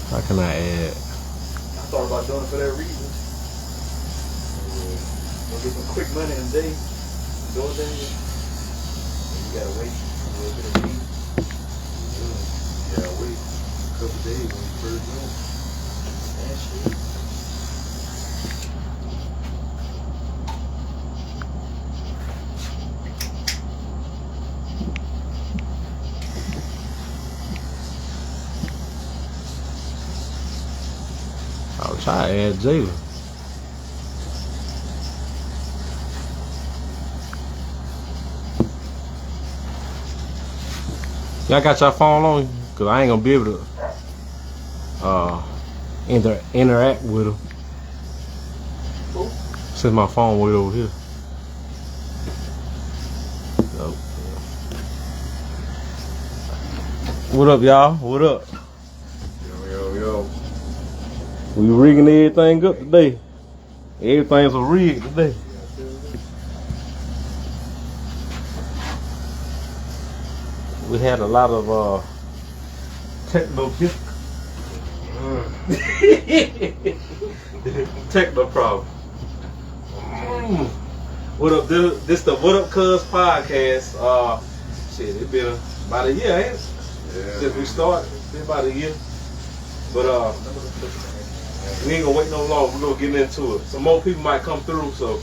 How can I add? I thought about doing it for that reason. Gonna get some quick money in a day. Do it then. You gotta wait a little bit of week. Yeah, wait a couple days when you first do it. And shit. I'll try to add Jalen. Y'all got your phone on you? Cause I ain't gonna be able to interact with him. Cool. Since my phone way over here. So, what up, y'all? What up? Yo. We rigging everything up today. Everything's a rig today. We had a lot of technical technical problem. What up? This the TheWhatUpCuz Podcast. Shit, it been about a year, ain't it? Yeah. Since we started, it's been about a year. But we ain't gonna wait no long. We're gonna get into it. Some more people might come through, so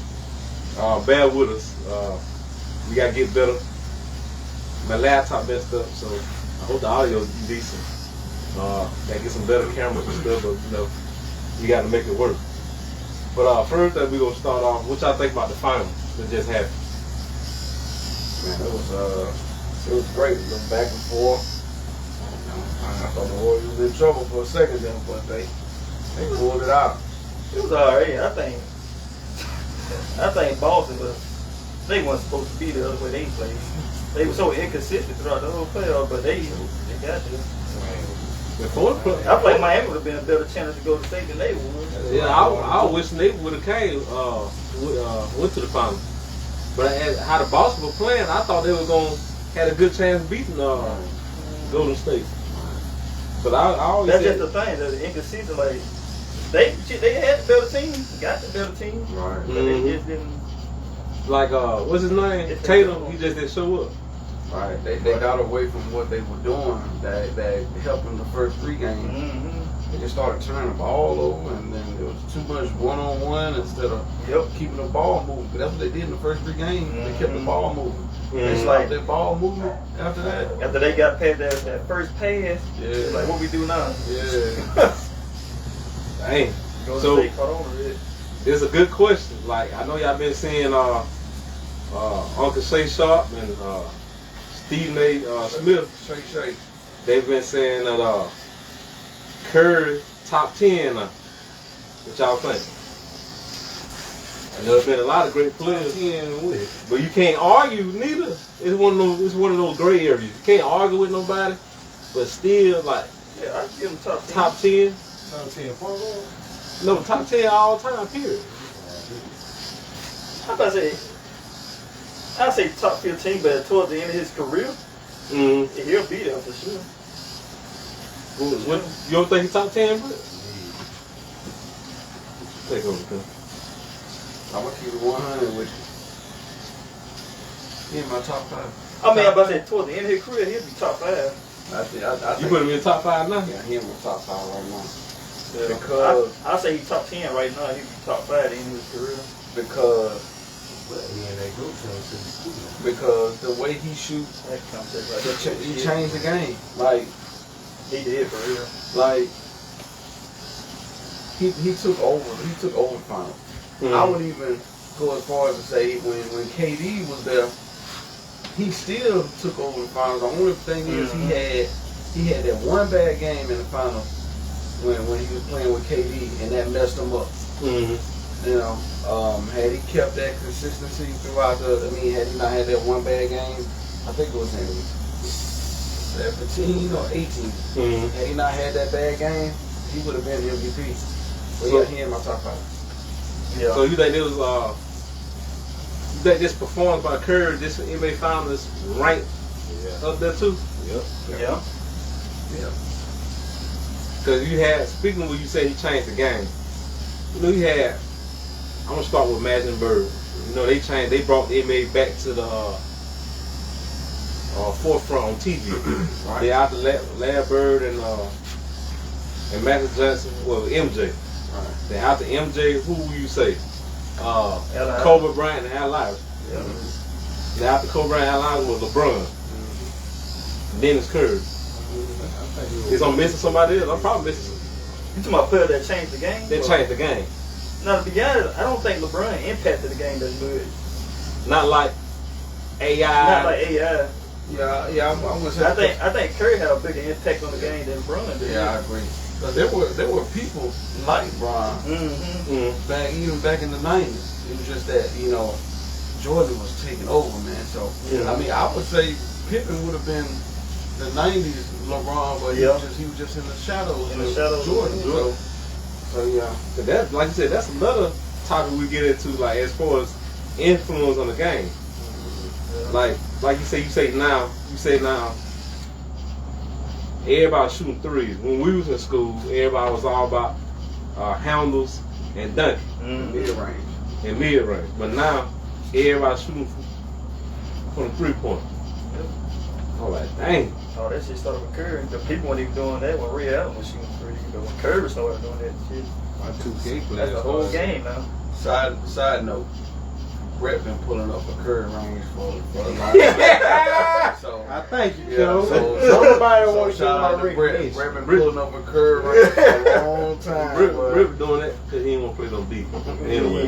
bear with us. We gotta get better. My laptop messed up, so I hope the audio is decent. Gotta get some better cameras and stuff, but you know, you gotta make it work. But first thing we gonna start off, what y'all think about the final that just happened? Man, it was great. Look back and forth. I thought the Warriors was in trouble for a second then, but they pulled it out. It was alright. I think Boston they weren't supposed to be there the way they played. They were so inconsistent throughout the whole playoff, but they got there. I think Miami would have been a better chance to go to state than they would. Yeah, I wish they would have came, went to the final. But how the Boston were playing, I thought they were gonna had a good chance of beating Golden State. But I always that's just the thing, the inconsistent. Like they had the better team, got the better team, Right. but they just didn't. Like what's his name? Tatum. He just didn't show up. Right. They got away from what they were doing that helped them the first 3 games. Mm-hmm. They just started turning the ball over, and then there was too much one-on-one instead of keeping the ball moving. That's what they did in the first 3 games. They kept the ball moving. They stopped their ball movement after that. After they got past that first pass, Yeah. like what we do now? Yeah. Dang. Golden So State caught on to it. it's a good question. Like I know y'all been seeing Uncle Shay Sharp and Stephen A. Smith. Shay. They've been saying that Curry top 10 now. What y'all think? And there's been a lot of great players, but you can't argue neither. It's one of those gray areas. You can't argue with nobody, but still like Yeah, I give them top 10. top 10. Top 10 point guard? No, top 10 all time. Period. How about I say top 15, but towards the end of his career, he'll be there for sure. What, you don't think he's top 10, bro? Take over, cuz. I'm gonna keep it 100 with you. He in my top 5. I mean, I'm about to say towards the end of his career, he'll be top 5. I think You put him in the top 5 now? Yeah, he in my top 5 right now. Yeah. Because I say he's top 10 right now. He'll be top 5 at the end of his career. Because the way he shoots, That concept right there. he changed the game. Like He did for real. like he took over. He took over the final. I would even go as far as to say when KD was there, he still took over the finals. The only thing is he had that one bad game in the finals when he was playing with KD, and that messed him up. You know, had he kept that consistency throughout had he not had that one bad game, I think it was in 17 or 18. Had he not had that bad game, he would have been MVP. But yeah, he in my top 5. Yeah. So you think this performance by Curry, this NBA Finals ranked up there too? Yep. Yeah. Because you had, speaking of what you said, he changed the game. You know, you had, I'm going to start with Magic and Bird. You know, they brought the NBA back to the forefront on TV. Right. They after Larry Bird and Magic Johnson, well, MJ. Right. Then after MJ, who will you say? Kobe Bryant and Al Iverson. Yeah. Then after Kobe Bryant and Al Iverson was LeBron. Mm-hmm. Dennis Curry. Is I'm missing somebody else? I'm probably missing. You talking about players that changed the game? That changed the game. Now, to be honest, I don't think LeBron impacted the game that good. Not like AI. Not like AI. Yeah, I'm gonna say. I think Curry had a bigger impact on the game than LeBron did. Yeah, I agree. Because there were people like Bron back in the '90s. It was just that Jordan was taking over, man. So I mean, I would say Pippen would have been the '90s LeBron, but he was just in the shadows. In the shadows of Jordan. So yeah. But that, like you said, that's another topic we get into, like as far as influence on the game. Like you say now, everybody shooting threes. When we was in school, everybody was all about handles and dunking. Mid range. But now, everybody shooting from the 3-point. I'm like, dang. Oh, that shit started with Curry. The people weren't even doing that when Ray Allen was shooting threes. When Curry started doing that shit. My 2K players. That's the whole game now. Side note. Brett been pulling up a Curry range for a lot of so I thank you, Joe. So somebody want to shout out to Brett. Brett been pulling up a Curry range for a long time. Brett doing that because he ain't want to play no deep. Anyway.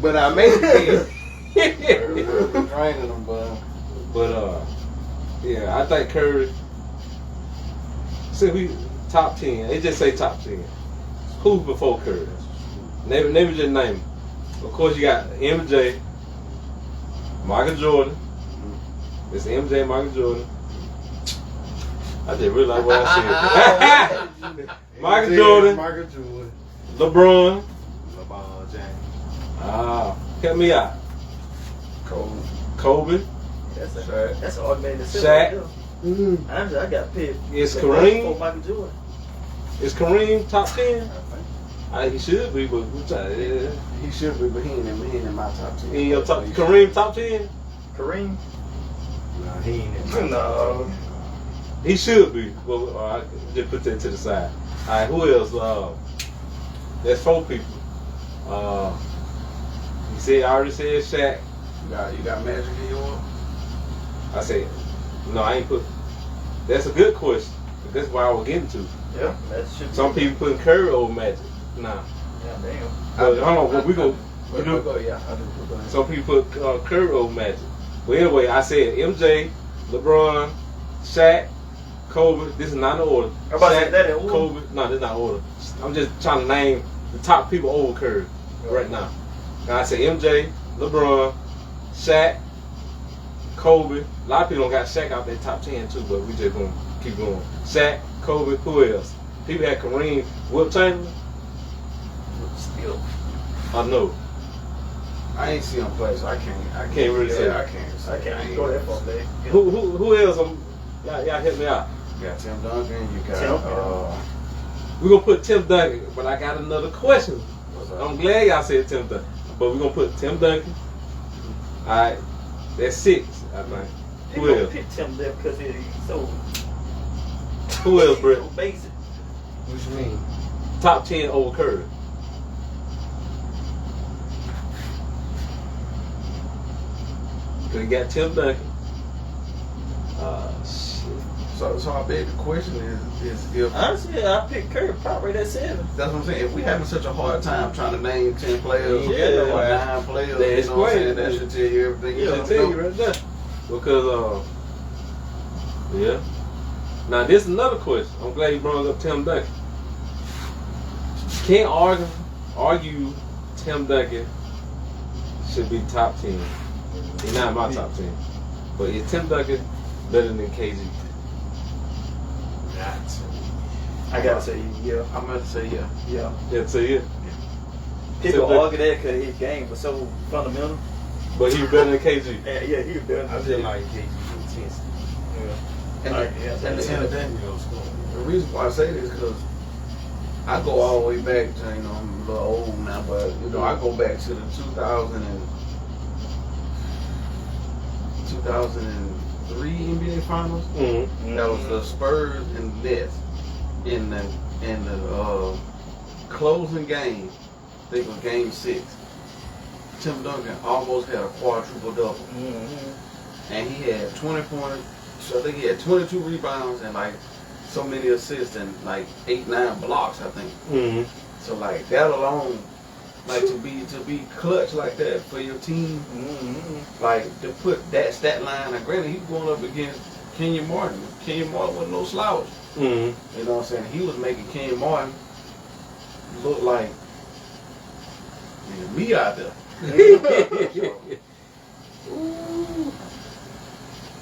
But I made it. Brett been draining them, but yeah, I think Curry. See, we top 10. They just say top 10. Who's before Curry? Never just name them. Of course, you got MJ, Michael Jordan. It's MJ, Michael Jordan. I just realized what I said. Michael Jordan, LeBron James. Help me out. Kobe. That's an automated Shaq. I got picked. It's Kareem. Michael Jordan. Is Kareem top 10? He should be, but he should be, but he ain't in my top 10. In your top, Kareem top 10? Kareem? Nah, he ain't in my top 10. He should be. Well, I just put that to the side. All right, who else? There's 4 people. I already said Shaq. You got Magic in yours? I said, no, I ain't put. That's a good question. That's why I was getting to. Yeah, that should. Some people putting Curry over Magic. Nah. Yeah, damn. But hold on, we go. Yeah, I do. Some people put Curry over Magic. But anyway, I said MJ, LeBron, Shaq, Kobe. This is not in order. I'm about to say that in order. Kobe. No, this is not order. I'm just trying to name the top people over Curry right now. And I said MJ, LeBron, Shaq, Kobe. A lot of people don't got Shaq out their top 10 too, but we just gonna keep going. Shaq, Kobe, who else? People had Kareem, Wilt Chamberlain. Still. I know. I ain't see him play, so I can't really say. I can't go that far, baby. Who else? Y'all help me out. You got Tim Duncan. You got. We're gonna put Tim Duncan, but I got another question. I'm glad y'all said Tim Duncan, but we're gonna put Tim Duncan. All right, that's 6, I think. Who else? Pick Tim there because he's so. Who else, Brett? So basic. What you mean? Top 10 over Curry. We got Tim Duncan. Shit. So I bet the question is if honestly, I picked Curry probably at 7. That's what I'm saying. If we having such a hard time trying to name 10 players or 9 players, that's you know what I'm saying? That should tell you everything you need to know. Right there. Because Now this is another question. I'm glad you brought up Tim Duncan. Can't argue Tim Duncan should be top 10. He's not my top 10. But is Tim Duncan better than KG? I gotta say yeah. I'm gonna say yeah. Yeah. Yeah, say yeah. People argue that because his game was so fundamental. But he was better than KG. Yeah, he was better. I feel like KG's intensity. And the reason why I say this is because I go all the way back to, I'm a little old now, but I go back to the 2003 NBA Finals. Mm-hmm. That was the Spurs and Nets in the closing game. I think it was Game 6. Tim Duncan almost had a quadruple double, and he had 20 points. So I think he had 22 rebounds and like so many assists and like 8-9 blocks, I think. Mm-hmm. So like that alone, like to be clutch like that for your team, like to put that stat line. And granted, he was going up against Kenyon Martin. Kenyon Martin wasn't no slouch. Mm-hmm. You know what I'm saying? He was making Kenyon Martin look like me out there.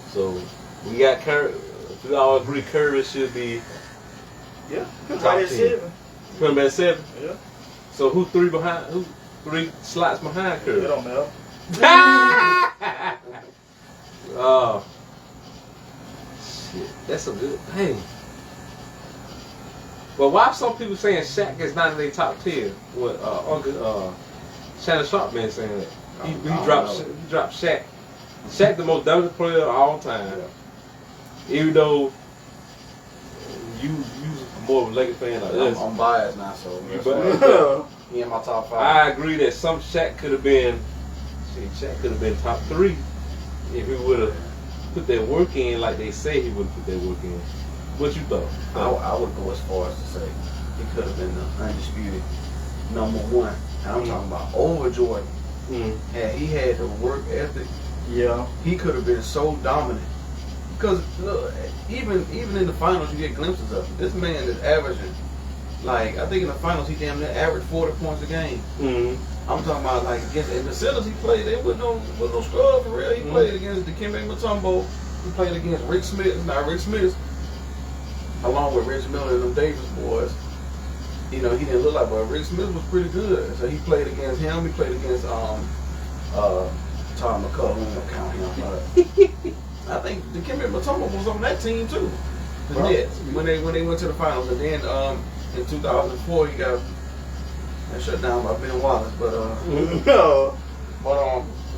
So we got Curry. We all agree Curry should be right at 7. Put him at 7. Yeah. So who 3 slots behind Curry? It don't matter. Shit, that's a good thing. But why some people saying Shaq is not in their top 10? What Uncle Shannon Sharp been saying that. He dropped Shaq. Shaq the most dominant player of all time. Yeah. Even though you more of a Lakers fan like this. I'm biased now, so he in my top 5. I agree that some Shaq could have been top 3 if he would have put that work in like they say he would have put that work in. What you thought? I would go as far as to say he could have been the undisputed number 1. And I'm talking about over Jordan. And he had the work ethic. Yeah. He could have been so dominant. Because look, even in the finals, you get glimpses of it. This man is averaging, like, I think in the finals he damn near averaged 40 points a game. I'm talking about like against in the Celtics he played. There was no scrub for real. He played against Dikembe Mutombo. He played against Rick Smith. Now Rick Smith, along with Rich Miller and them Davis boys, he didn't look like, but Rick Smith was pretty good. So he played against him. He played against Tom McCullough. We don't count him, but I think Dikembe Mutombo was on that team too. The Nets when they went to the finals, and then in 2004 he got shut down by Ben Wallace. But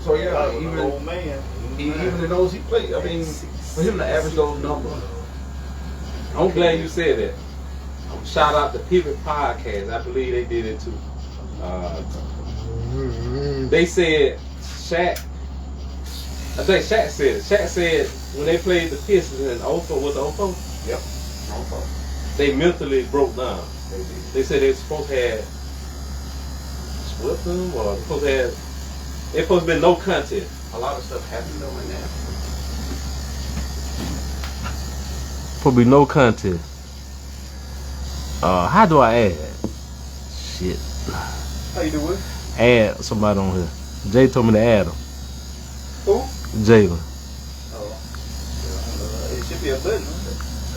so yeah, even old man. Even in those he played. I mean, for him to average those numbers. I'm glad you said that. Shout out to Pivot Podcast. I believe they did it too. They said Shaq. I think Shaq said it. Shaq said when they played the Pistons in 04, was it 04? Yep. 04. They mentally broke down. They did. They said they were supposed to have swept them, or they supposed to be no contest. A lot of stuff happened though in that. Supposed to be no contest. How do I add? Shit. How you doing? Add somebody on here. Jay told me to add him. Who? Jalen. Oh. It should be a button.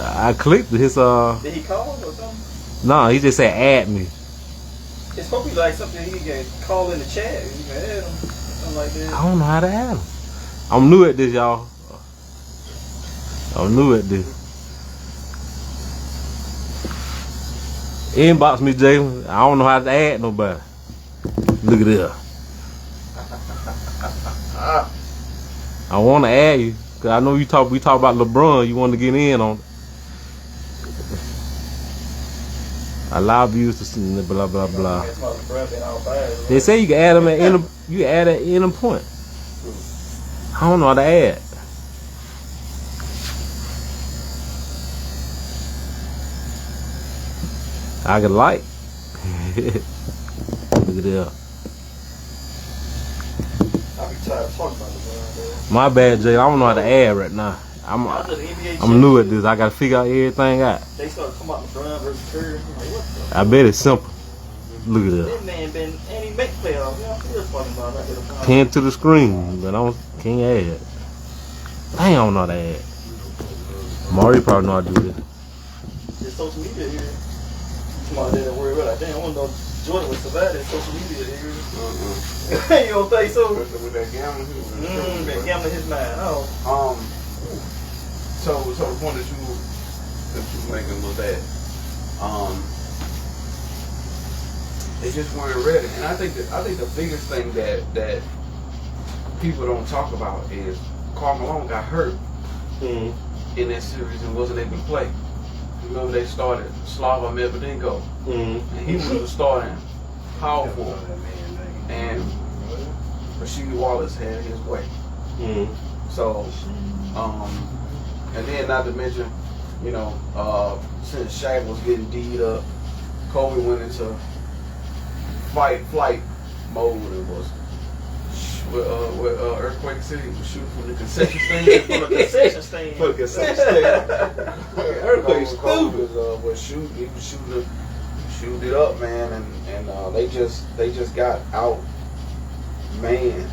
I clicked his Did he call or something? No, he just said add me. It's supposed to be like something he can call in the chat. You can add him. Something like that. I don't know how to add him. I'm new at this, y'all. I'm new at this. Inbox me, Jalen. I don't know how to add nobody. Look at this. I want to add you because I know we talk about LeBron. You want to get in on it. Allow views to see blah blah blah. They say you can add them at any. You can add at any point. I don't know how to add. I can like. Look at that. I'll be tired of talking about LeBron. My bad, Jay. I don't know how to add right now. I'm new at this. I gotta figure out everything out. They started talking about LeBron versus Curry. I'm like, what the? I bet it's simple. Look at That that. man been and he make playoffs. You know, still talking about that. Pin to the screen, but I can't add. I don't know how to add. Mario probably know how to do this. Just social media here. Come on, didn't worry about that. Damn, I want to know Jordan was so bad at social media here. You don't think so? With that gambling. Been gambling his mind. Oh. So the point that you were making was that They just weren't ready. And I think the biggest thing that people don't talk about is Karl Malone got hurt in that series and wasn't able to play. Remember they started Slava Medvedenko, and he was the starting power forward, and Rasheed Wallace had his way. So, and then not to mention, you know, since Shaq was getting D'd up, Kobe went into fight-flight mode and was with Earthquake City was shooting from the concession stand. From the concession stand. For the concession stand. Earthquake stupid. Was shooting. He was shooting it up, man, and they just got out, man,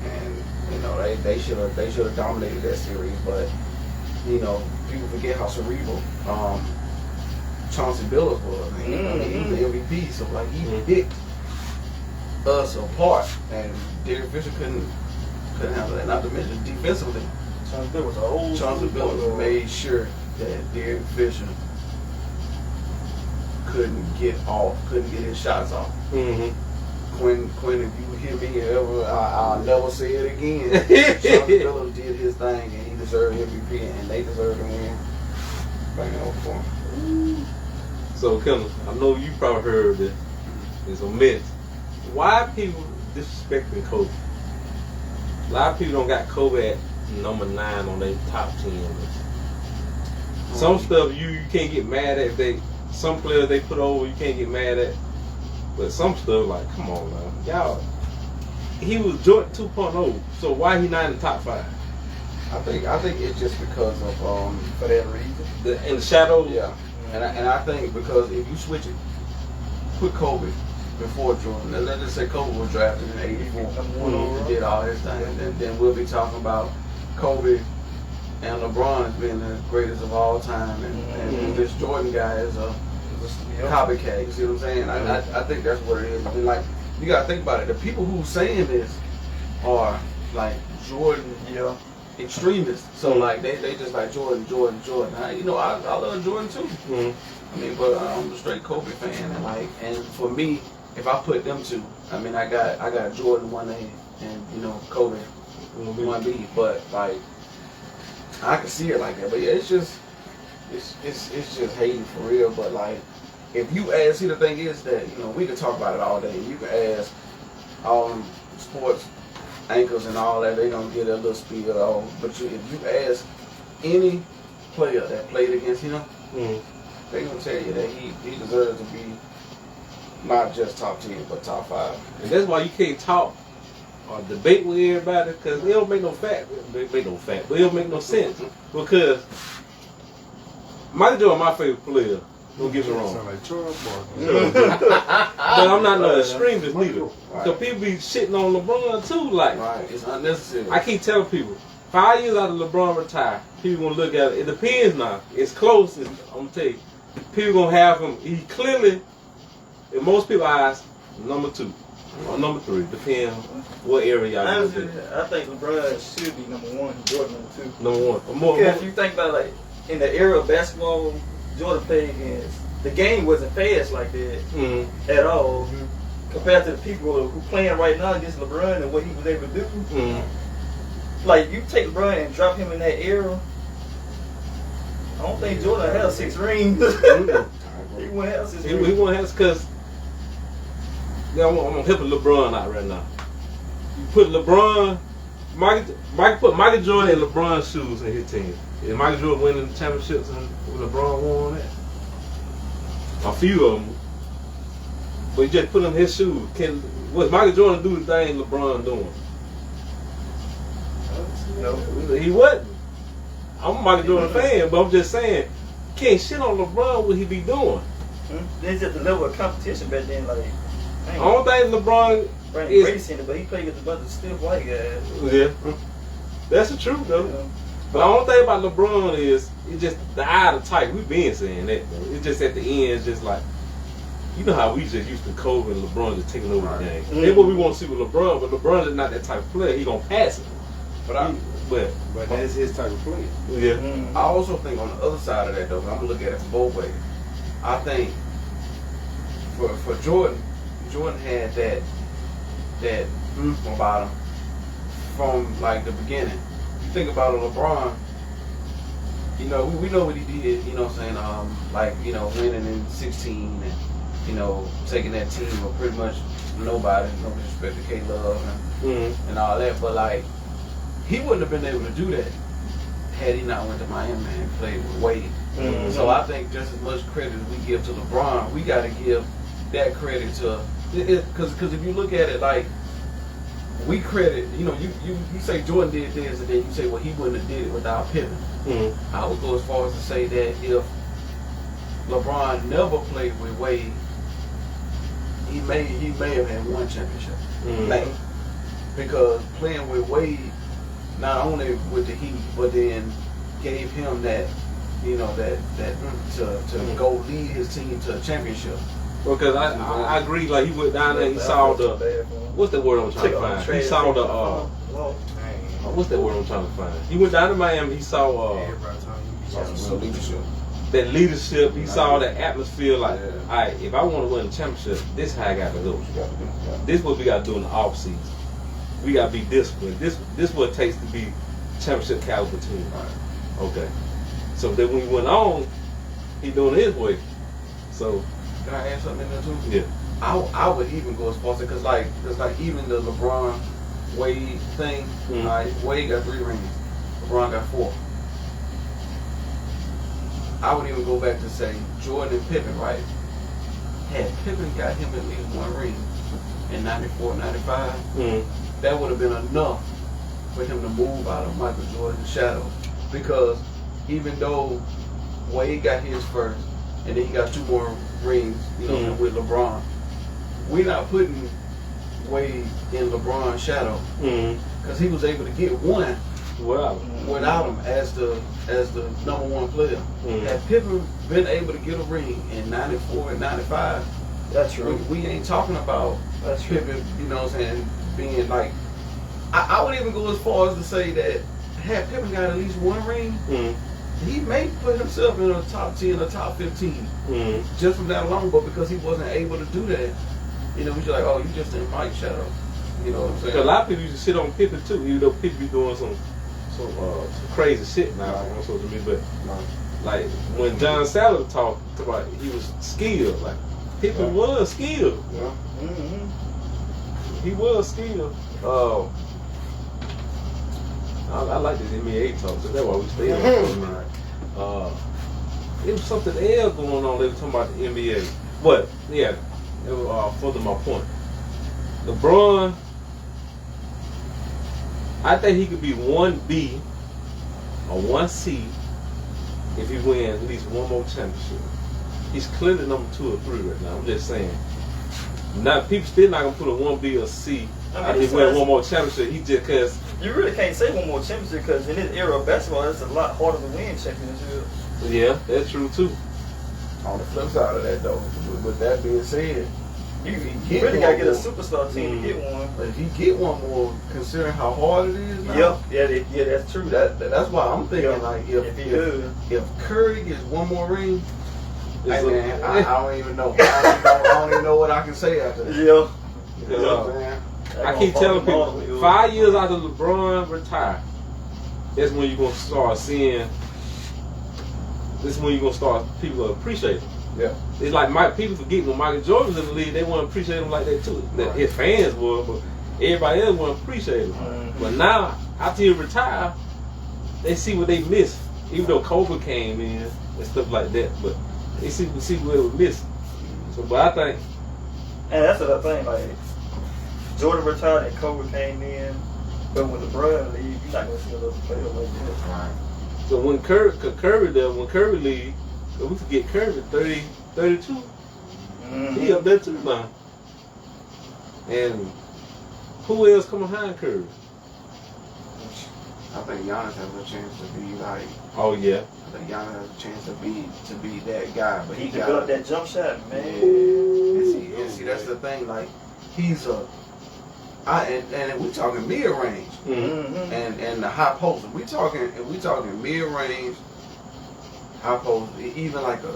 and you know they should have dominated that series, but you know people forget how cerebral Chauncey Billups was. I mean, he was the MVP, so like he picked us apart, and Derek Fisher couldn't handle that. Not to mention defensively, Chauncey Billups made sure that Derek Fisher couldn't get his shots off. Quinn, if you hear me ever, I'll never say it again. Chauncey Billups did his thing, and he deserved MVP, and they deserved to win. Bang it over for him. So, Kendall, I know you probably heard that there's a myth. Why are people disrespecting Kobe? A lot of people don't got Kobe at number 9 on their top 10 list. Some stuff you can't get mad at. Some players they put over, you can't get mad at. But some stuff like, come on now, y'all. He was Jordan 2.0, so why he not in the top 5? I think it's just because of for that reason. In the shadow. Yeah. And I think because if you switch it, put Kobe before Jordan. Let's just say Kobe was drafted in '84. He did all his thing. And then we'll be talking about Kobe and LeBron as being the greatest of all time. And this Jordan guy is a copycat. You see what I'm saying? I think that's what it is. I mean, like, you got to think about it. The people who saying this are like Jordan extremists. So like they just like Jordan. You know, I love Jordan too. I mean, but I'm a straight Kobe fan, and for me, if I put them two, I mean, I got Jordan 1A and you know Kobe 1B. But like I can see it like that. But yeah, it's just hating for real. But like if you ask, see the thing is that you know we can talk about it all day. You can ask all them sports anchors and all that, they don't get a little spiel at all. But if you ask any player that played against him, they gonna tell you that he deserves to be not just top 10 but top 5. And that's why you can't talk or debate with everybody because it don't make no fact. But it don't make no sense because Michael Jordan my favorite player. Don't get me wrong. But I'm not no extremist neither. Right. So people be shitting on LeBron too, like. Right, it's unnecessary. I keep telling people, 5 years after LeBron retire, people gonna look at it. It depends now. It's close. I'm gonna tell you, people gonna have him. He clearly, in most people's eyes, number 2 or number 3, depending what area y'all. Honestly, I think LeBron should be number 1, Jordan number 2. Number 1. Because if you think about like in the era of basketball. Jordan played against, the game wasn't fast like that at all compared to the people who playing right now against LeBron and what he was able to do. Like you take LeBron and drop him in that era, I don't think Jordan had 6 rings. He wouldn't have 6 rings. He wouldn't have because I'm helping LeBron out right now. You put LeBron, put Michael Jordan in LeBron's shoes in his team. Is Michael Jordan winning the championships and LeBron won that? A few of them. But you just put him in his shoes. Was Michael Jordan do the thing LeBron doing? No. He wasn't. I'm a Michael Jordan fan, but I'm just saying, can't shit on LeBron what he be doing. There's just the level of competition back then, like. I don't think LeBron is racing, but he played against a bunch of stiff white guys. Yeah. That's the truth though. Yeah. But the only thing about LeBron is it's just the eye of the tiger. We've been saying that though. It's just at the end, it's just like you know how we just used to Kobe and LeBron just taking over the game. That's what we want to see with LeBron, but LeBron is not that type of player. He gonna pass it. But that's his type of player. Yeah. I also think on the other side of that though, I'm gonna look at it from both ways. I think for Jordan, Jordan had that oomph about him from like the beginning. You think about it, LeBron. You know, we know what he did. You know what I'm saying? Like, you know, winning in 16 and, you know, taking that team of pretty much nobody, no disrespect to K-Love and all that. But like, he wouldn't have been able to do that had he not went to Miami and played with Wade. So I think just as much credit as we give to LeBron, we got to give that credit to, because if you look at it like, we credit, you know, you say Jordan did this, and then you say, well, he wouldn't have did it without Pippen. I would go as far as to say that if LeBron never played with Wade, he may have had one championship. Maybe. Because playing with Wade, not only with the Heat, but then gave him that, you know, that to go lead his team to a championship. Because I agree, like he went down there, he saw the, what's the word I'm trying to find? He saw the, what's that word I'm trying to find? He went down to Miami, he saw Some leadership. that leadership, he saw that atmosphere, like, all right, if I want to win a championship, this is how I got to go. This is what we got to do in the off season. We got to be disciplined. This is what it takes to be championship caliber team. Okay. So then when he went on, he doing it his way. So. Can I add something in there too? Yeah. I would even go as far as because like even the LeBron Wade thing, like Wade got 3 rings, LeBron got 4. I would even go back to say Jordan and Pippen, right? Had Pippen got him at least 1 ring in 94, 95, that would have been enough for him to move out of Michael Jordan's shadow. Because even though Wade got his first, and then he got 2 more rings, you know, with LeBron, we're not putting Wade in LeBron's shadow because he was able to get 1 without him as the number 1 player. Had Pippen been able to get a ring in 94 and 95, that's true. We ain't talking about Pippen, you know what I'm saying, being like, I would even go as far as to say that had Pippen got at least 1 ring, he may put himself in a top 10 or top 15 just from that alone, but because he wasn't able to do that, you know, we just like, oh, you just in Mike's shadow. You know what I'm saying? Because a lot of people used to sit on Pippen too, even though Pippen be doing some crazy shit now on social media. But like when John Salad talked about he was skilled, like Pippen was skilled. He was skilled. I like this NBA talk, so that's why we stay on. There was something else going on. They were talking about the NBA, but yeah, it was further my point. LeBron, I think he could be 1B or 1C if he wins at least 1 more championship. He's clearly number 2 or 3 right now. I'm just saying. Now people still not gonna put a 1B or C. I mean, he win 1 more championship. He just cause you really can't say 1 more championship because in this era of basketball, it's a lot harder to win championships. Yeah, that's true too. On the flip side of that, though, with that being said, you really gotta get a superstar team to get 1. But if you get 1 more, considering how hard it is now, yeah, that's true. That's why I'm thinking like if Curry gets 1 more ring, hey man, I don't even know. I don't even know what I can say after that. Yeah. You know what I'm saying? I keep telling people, 5 years after LeBron retired, that's when you're gonna start seeing. This is when you're gonna start people appreciate him. Yeah. It's like people forget when Michael Jordan was in the league, they want to appreciate him like that too. That his fans would, but everybody else want to appreciate him. But now, after he retired, they see what they missed. Even though Kobe came in and stuff like that, but they see what they missed. So, but I think, and that's the thing. Like Jordan retired and Kobe came in, but with LeBron leave, you're not gonna see another player like that. Right. So when Curry leave, we forget Curry 30, 32. He up there too now. And who else come behind Curry? I think Giannis has a chance to be like. Oh yeah. I think Giannis has a chance to be that guy, but he developed that jump shot, man. Yeah. And see, that's the thing. Like he's and we talking mid range, and the high post. We talking mid range, high post. Even like a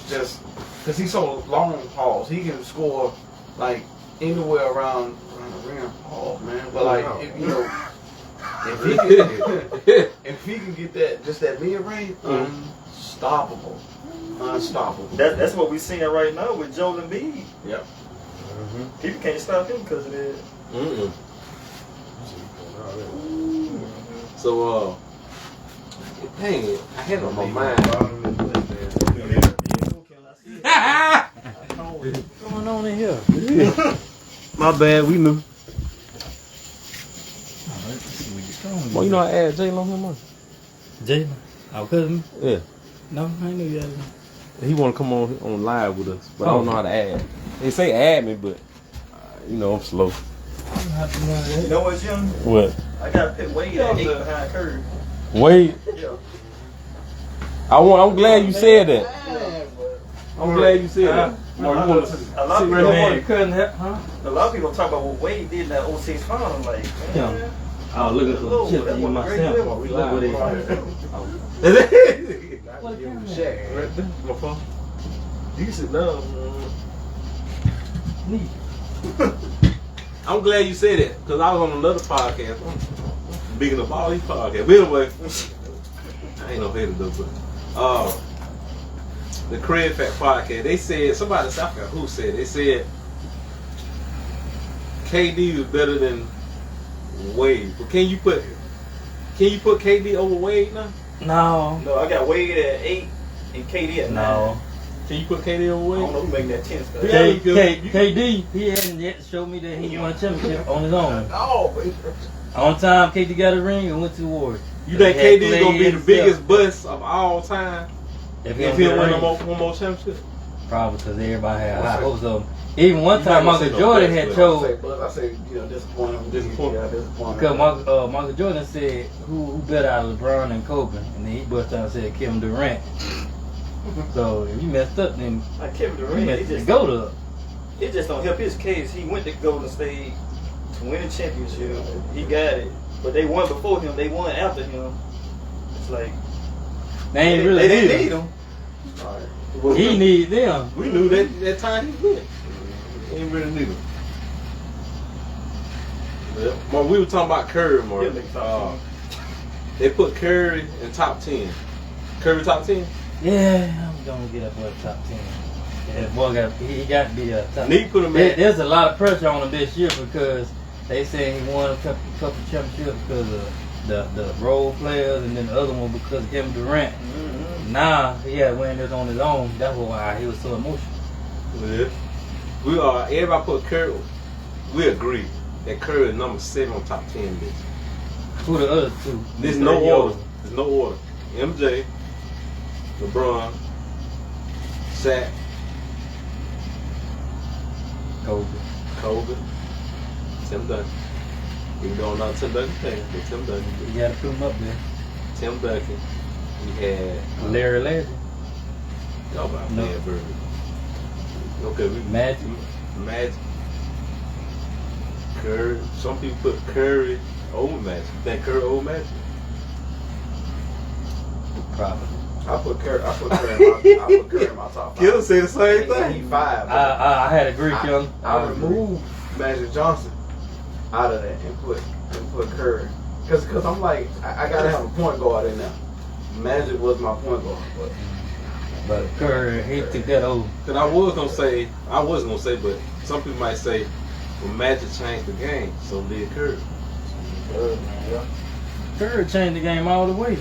just because he's so long pause. He can score like anywhere around the rim. Oh man, but like if, you know, if he can get that mid range, unstoppable. That's what we're seeing right now with Joel Embiid. Yep. People can't stop him because of that. So dang it, I had it on my mind. What's going on in here? My bad, we knew. Well, you know I add Jalen on him on. Jalen? Our cousin? Yeah. No, I ain't know you had him. He want to come on live with us, but I don't know how to add. They say add me, but you know I'm slow. You know what, Jim? What? I got to put Wade at 8 behind Curry. Wait. Yeah. I'm glad you said that. I'm glad you said that. A lot of people talk about what Wade did in that 06 final. Like, man. I was looking for some chips to eat myself. Look what My phone. You can sit down. I'm glad you said that because I was on another podcast. I'm bigging up all these podcasts. But anyway, I ain't no hater though, but the Cred Fact podcast, they said, somebody, I forgot who said it, they said KD was better than Wade. But can you put KD over Wade now? No, I got Wade at 8 and KD at 9. Can you put KD over Wade? I don't know who making that 10 stuff. KD, he hadn't yet showed me that he won a championship on his own. On time, KD got a ring and went to the Warriors. You think KD is going to be the biggest bust of all time if he win one more championship? Probably because everybody had high hopes of him. Even one time, Michael Jordan had chose. I say, disappointing. Because Michael Jordan said, who better out of LeBron and Kobe? And then he bust out and said Kevin Durant. So if you messed up, then like Kevin Durant, it just go it just don't help his case. He went to Golden State to win a championship. He got it, but they won before him. They won after him. It's like they didn't need him. He needed them. We knew that time he went. He ain't really need him. Well, we were talking about Curry, Mark. They put Curry in top 10. Curry top 10? Yeah, I'm gonna get up for the top 10. Yeah, boy, he got to be a top 10. There's a lot of pressure on him this year because they say he won a couple championships because of the role players, and then the other one because of Kevin Durant. Now he had to win this on his own. That's why he was so emotional. Yeah. Everybody put Curry. We agree that Curry is number 7 on top 10 list. Who the other two? There's no order. There's no order. MJ, LeBron, Shaq, Kobe, Tim Duncan. Even though I'm not Tim Duncan fan, but Tim Duncan. You gotta put him up there. Tim Duncan. We had Larry Legend. Y'all about Mad Bird. Okay, Magic. Curry. Some people put Curry over Magic. You think Curry over Magic? Probably. I put Curry in my top 5. Killer say the same thing. He 5. I had a Greek young. I removed Magic Johnson out of that and put Curry. Cause I'm like, I gotta have a point guard in there. Magic was my point guard, but Curry, he took that over. Cause I was gonna say, but some people might say, well, Magic changed the game, so did Curry. Curry changed the game all the way.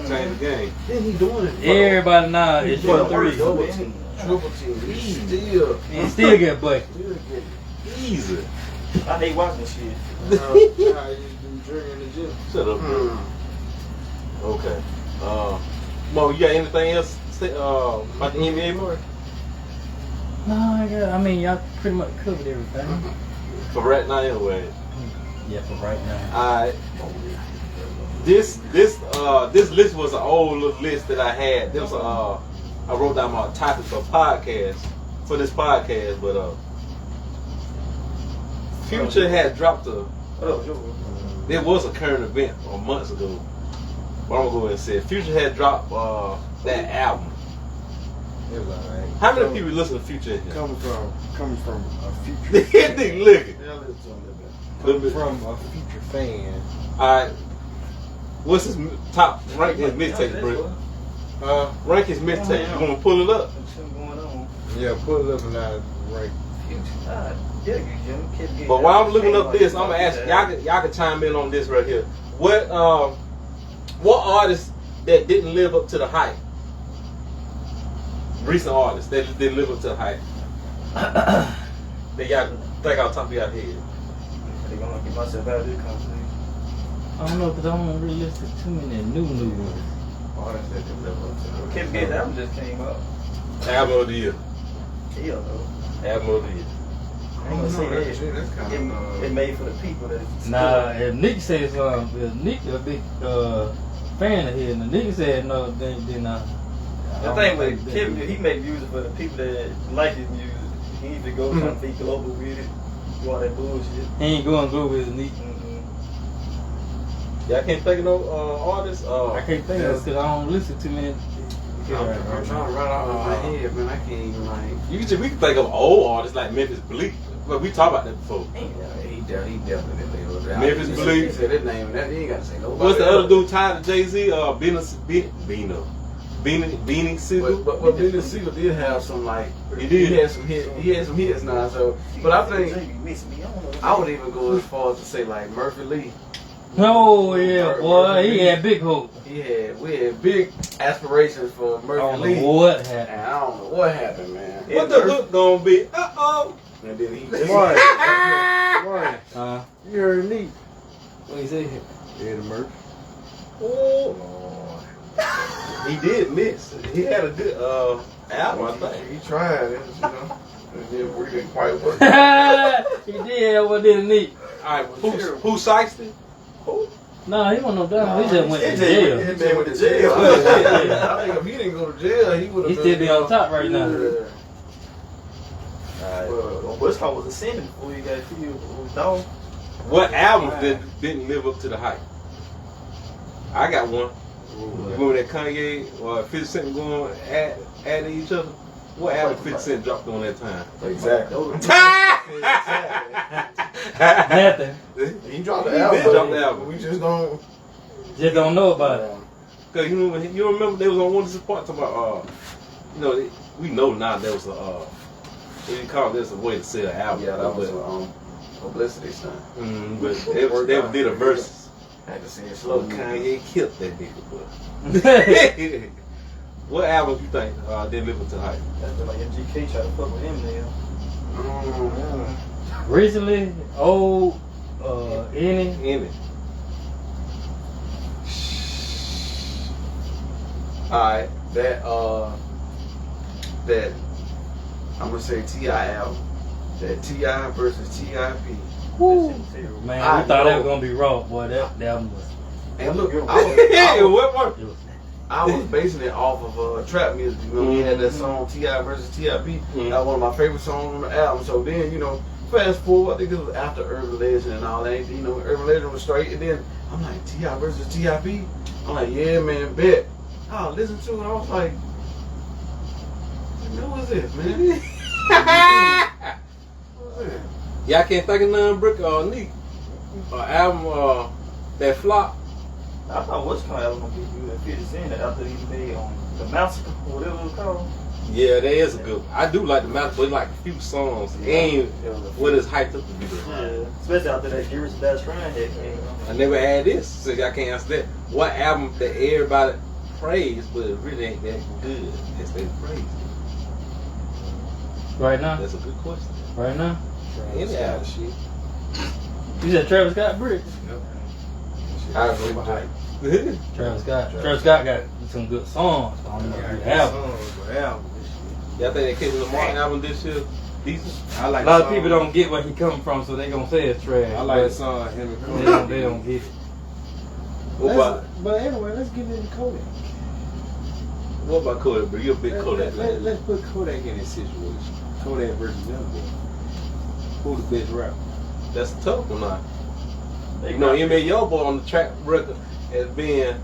Changed the game. Then he doing it. Everybody now is shooting threes. Triple team. He still get buckets. Easy. I hate watching shit. Shut up, bro. Okay. Mo, you got anything else to say about the NBA more? No, y'all pretty much covered everything. For right now, anyway. Yeah, for right now. Alright. This list was an old little list that I had. This I wrote down my topic for this podcast, but Future had dropped there was a current event months ago. But I'm gonna go ahead and say Future had dropped that album. It was alright. How many people listen to Future in here? Coming from a Future This nigga looking. Yeah, listen to him a little bit. coming from a Future fan. Alright. What's his top rank his mixtape, bro? Rank his mixtape. You wanna pull it up? Something going on. Yeah, pull it up and I rank. But while I'm looking up this, I'm gonna ask y'all can chime in on this right here. What artists that didn't live up to the hype? Recent artists that didn't live up to the hype. They got think on top of your head. They're gonna get myself out of this conversation. I don't know, because I don't really listen to too many new ones. Artists that can live up to it. Kevin Gates' album just came out. Album of the year. Hell no. Album of the year. I ain't gonna say that. That's kind of It made for the people that. Nah, if Nick says something, if Nick a big fan of his, and the nigga said no, then The thing with Kevin, he make music for the people that like his music. He need to go trying to be global with it. Do all that bullshit. he ain't going global with Nick. Y'all can't think of no artists? I can't think of it because I don't listen to many. I'm trying to run out of my head, man. I can't even like. We can think of old artists like Memphis Bleak, but we talked about that before. Yeah, he definitely was there. Memphis Bleak. He said his name, and that he ain't got to say nobody. What's the other dude tied to Jay-Z? Beanie Sigel. But Beanie Sigel did have some like. He did. He had some hits now. So, but I think I would even go as far as to say like Murphy Lee. Oh yeah, boy, he had big hope. We had big aspirations for I Murphy don't Lee. know what And happened. I don't know what happened, man. What the hook gonna be? And then he just Right. You heard me. What he say? Eddie Murphy. Oh, he did miss. He had a good album, I think. He tried it, you know. It didn't quite work. He did have what didn't Nick. All right, who Sykeston? Who? Nah, he wasn't no dumb. He just went to jail. His man went to jail. I think if he didn't go to jail, he would have. He still be on top right now. Well, what's called was ascending before he got killed. Dog. What album didn't live up to the hype? I got one. Remember that Kanye or 50 Cent going at each other? What album 50 Cent dropped on that time? Exactly. Nothing. He dropped the He album. did drop the album. We just don't. Just don't know about it. Cause you remember they was on one of the parts talking about we know now there was a they called this a way to sell an album. Yeah, that was publicity stunt. But they did a verse. Had to see it Slow slow. Kanye killed that nigga, but what album you think didn't live up to the hype? That's like MGK tried to fuck with him now. Recently, old, any. Alright, that I'm gonna say T.I. album. That T.I. versus T.I.P. Woo. Man, I we thought that know. was gonna be raw, boy. That album was. And look, It was I was basing it off of trap music. You know, we had that song T.I. versus T.I.P. That was one of my favorite songs on the album. So then, fast forward, I think this was after Urban Legend and all that. Urban Legend was straight, and then I'm like T.I. versus T.I.P. I'm like, yeah, man, bet. I listened to it, I was like, who is this, man? Y'all can't think of none Brick or Neat. Album that flop. I thought what's called album gonna be good at 50 Cent after he made on the Massacre or whatever it was called. Yeah, that is a good. I do like the Massacre, but like a few songs ain't what is hyped up to be. Yeah, especially after that Get Rich or Die Trying hit came out. I never had this, so y'all can't answer that. What album that everybody praised, but it really ain't that good as they praised it? right now. That's a good question. Right now. Any album. shit. You said Travis Scott bricks. I agree with that. Travis Scott got some good songs. I don't know if you have them. Y'all think that Kendrick Lamar album this year decent? I like A lot of people don't get where he coming from, so they gonna say it's trash. I like the but song Henry they don't get it. What about But anyway, let's get into Kodak. Kodak? Bro, you're a big Kodak man. Let's put Kodak in this situation. Kodak versus them. Who the best rapper? That's a tough one now. NBA Youngboy on the track record as being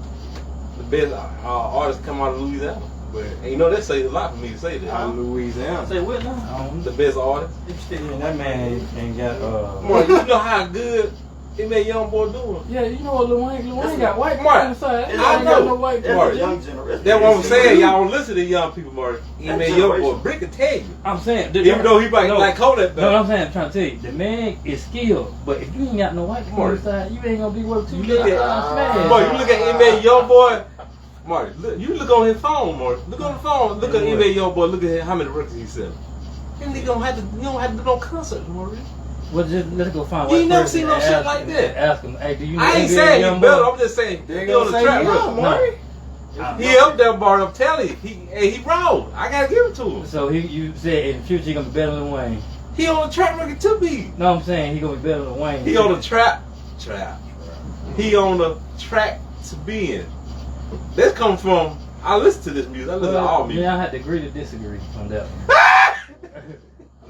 the best artist come out of Louisiana. But And you know that says a lot for me to say that. out of Louisiana. Say what now? The best artist. That man ain't got Mark, you know how good Young Boy doing? Yeah, you know what Lil Wayne got white people Mark, on the side. I Ain't know. got no white people. Mark, young generation. that's what I'm saying. Y'all don't listen to young people, Mark. Young Boy, Brick can tell you. I'm saying, Even though he might like Kodak no, though. what I'm saying, I'm trying to tell you, the man is skilled, but if you ain't got no white people on the side, you ain't gonna be worth $2 million. Mark, you look at Young Boy. Mark, look, you look on his phone, Mark. Look on the phone. Look at Young Boy. Look at how many records he selling. And you don't have to do no concerts, Mark. Well, just let's go find. You ain't never seen no shit like that. Ask him, hey, do you know I ain't NBA saying Young he Boy? better. I'm just saying he on the track record. No. He up there, Bart. I'm telling you, he wrong. I gotta give it to him. So you said in the future he gonna be better than Wayne. He on the track record to be. No, I'm saying he gonna be better than Wayne. He on the trap. He on the track to be in. This comes from. I listen to this music. I listen to all music. Yeah, I had to agree to disagree on that one.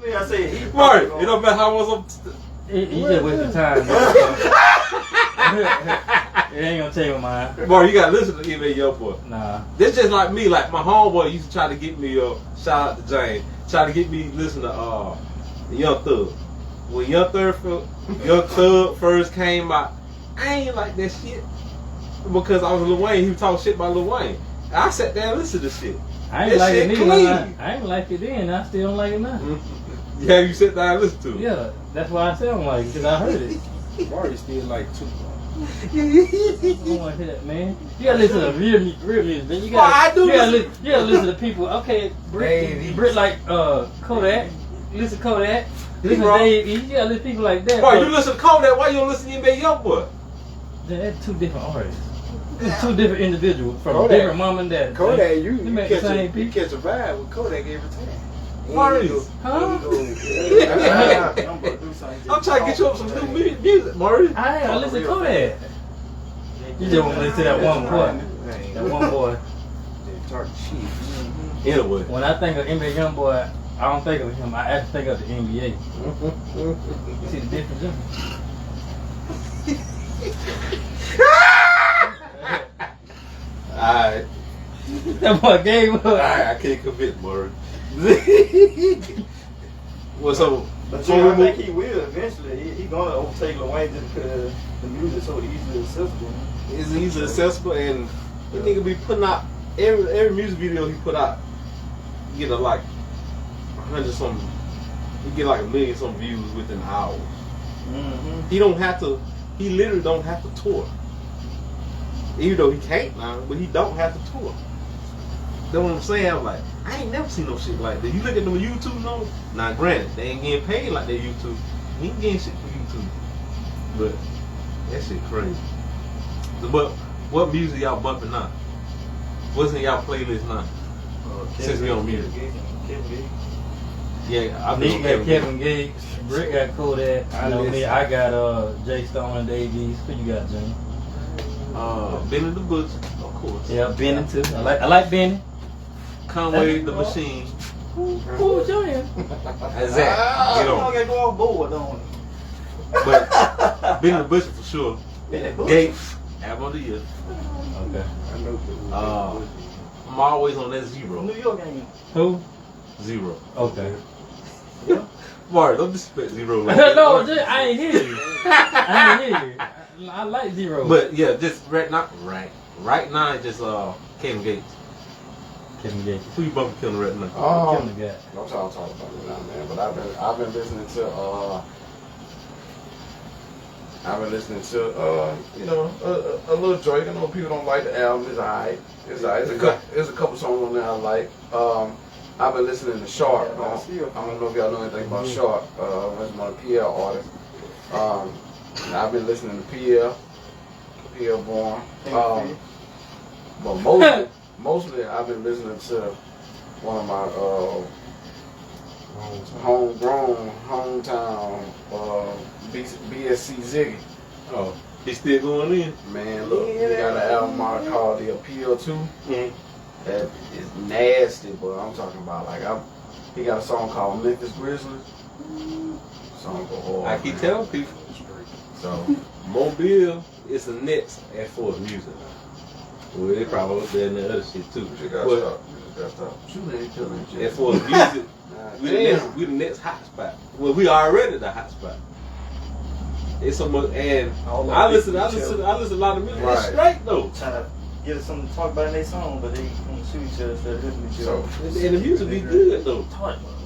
I mean, I say he. Mark, it don't matter how much He just wasted time. It ain't gonna take my mind. Mark, you gotta listen to Young Young Boy. Nah. This just like me. Like my homeboy used to try to get me. Shout out to James. Try to get me listen to Young Thug. When Young Thug first came out, I ain't like that shit because I was Lil Wayne. He was talking shit about Lil Wayne. I sat there and listened to shit. I ain't that like shit it clean. neither. I ain't like it then. I still don't like it now. Yeah, you sit there and listen to it. Yeah, that's why I sound like it, because I heard it. Marty still like Tupac. I don't want to hear that, man. You gotta listen to real music. Then you Well, I do gotta listen to people. Okay, Brit like Kodak. Listen to Kodak. Listen to Dave E. You gotta listen to people like that. Boy, you listen to Kodak. Why you don't listen to Young Boy? They're two different artists. It's two different individuals from Kodak. different mom and dad. Kodak, you make the same people. catch a vibe with Kodak every time. Maurice. Huh? I'm trying to get you up some new music, Maurice. I listen to Kodak. You just want to listen to that one boy. That one boy. Talk shit. Anyway. When I think of NBA Young Boy, I don't think of him. I actually think of the NBA. You see the difference in them? Alright. That boy gave up. I can't commit, Maurice. What's up? But I think he will eventually. He gonna overtake Lil Wayne just because the music's so easily accessible. It's easily accessible, and the nigga be putting out every music video he put out. He get like 100 something. He get like 1 million some views within hours. Mm-hmm. He don't have to. He literally don't have to tour. Even though he can't now, but he don't have to tour. That's what I'm saying. I'm like, I ain't never seen no shit like that. You look at them YouTube numbers. Now, granted, they ain't getting paid like they YouTube. He ain't getting shit from YouTube. But that shit crazy. But what music y'all bumping now? What's in y'all playlist now? Since we on music. Yeah, I Nick got Kevin Gates. Brick got Kodak. I know me. I got Jay Stone and Davies. Who you got, Jimmy? Benny the Butcher, of course. Yeah, Benny too. I like Benny. Conway the Machine. Who Junior? That's that. Get on. I go off board on But Benny the Butcher for sure. it. Gates, album of the year. Okay. I know. I'm always on that Zero. New York ain't. Who? Zero. Okay. Mark, don't disrespect Zero. Like No, that. I ain't hear you. I ain't hear you. I like Zero. But yeah, just right now, it's just Kevin Gates. Kevin Gates. Who you bumping killing right now? Kevin the guy. I'm trying to talk about it now, man. But I've been listening to you know, a little Drake. I know people don't like the album. It's alright. It's alright. There's a couple songs on there I like. I've been listening to Sharp. I don't know if y'all know anything about Sharp. That's one of PL artists. I've been listening to PL Born. But mostly I've been listening to one of my hometown BSC Ziggy. Oh, he's still going in. Man, look, he got an album out called The Appeal 2. Mm-hmm. That is nasty, but I'm talking about he got a song called Memphis Grizzlies. Song go hard. I keep telling people. So Mobile is the next as far as music. Well, they probably up there in the other shit too. you got But Gotta stop shooting and killing shit. As for music, we the next hot spot. Well, we already the hot spot. It's so much, and I listen a lot of music. It's straight though. Trying to get us something to talk about in their song, but they want to shoot each other instead of hitting each other. And the music be good though.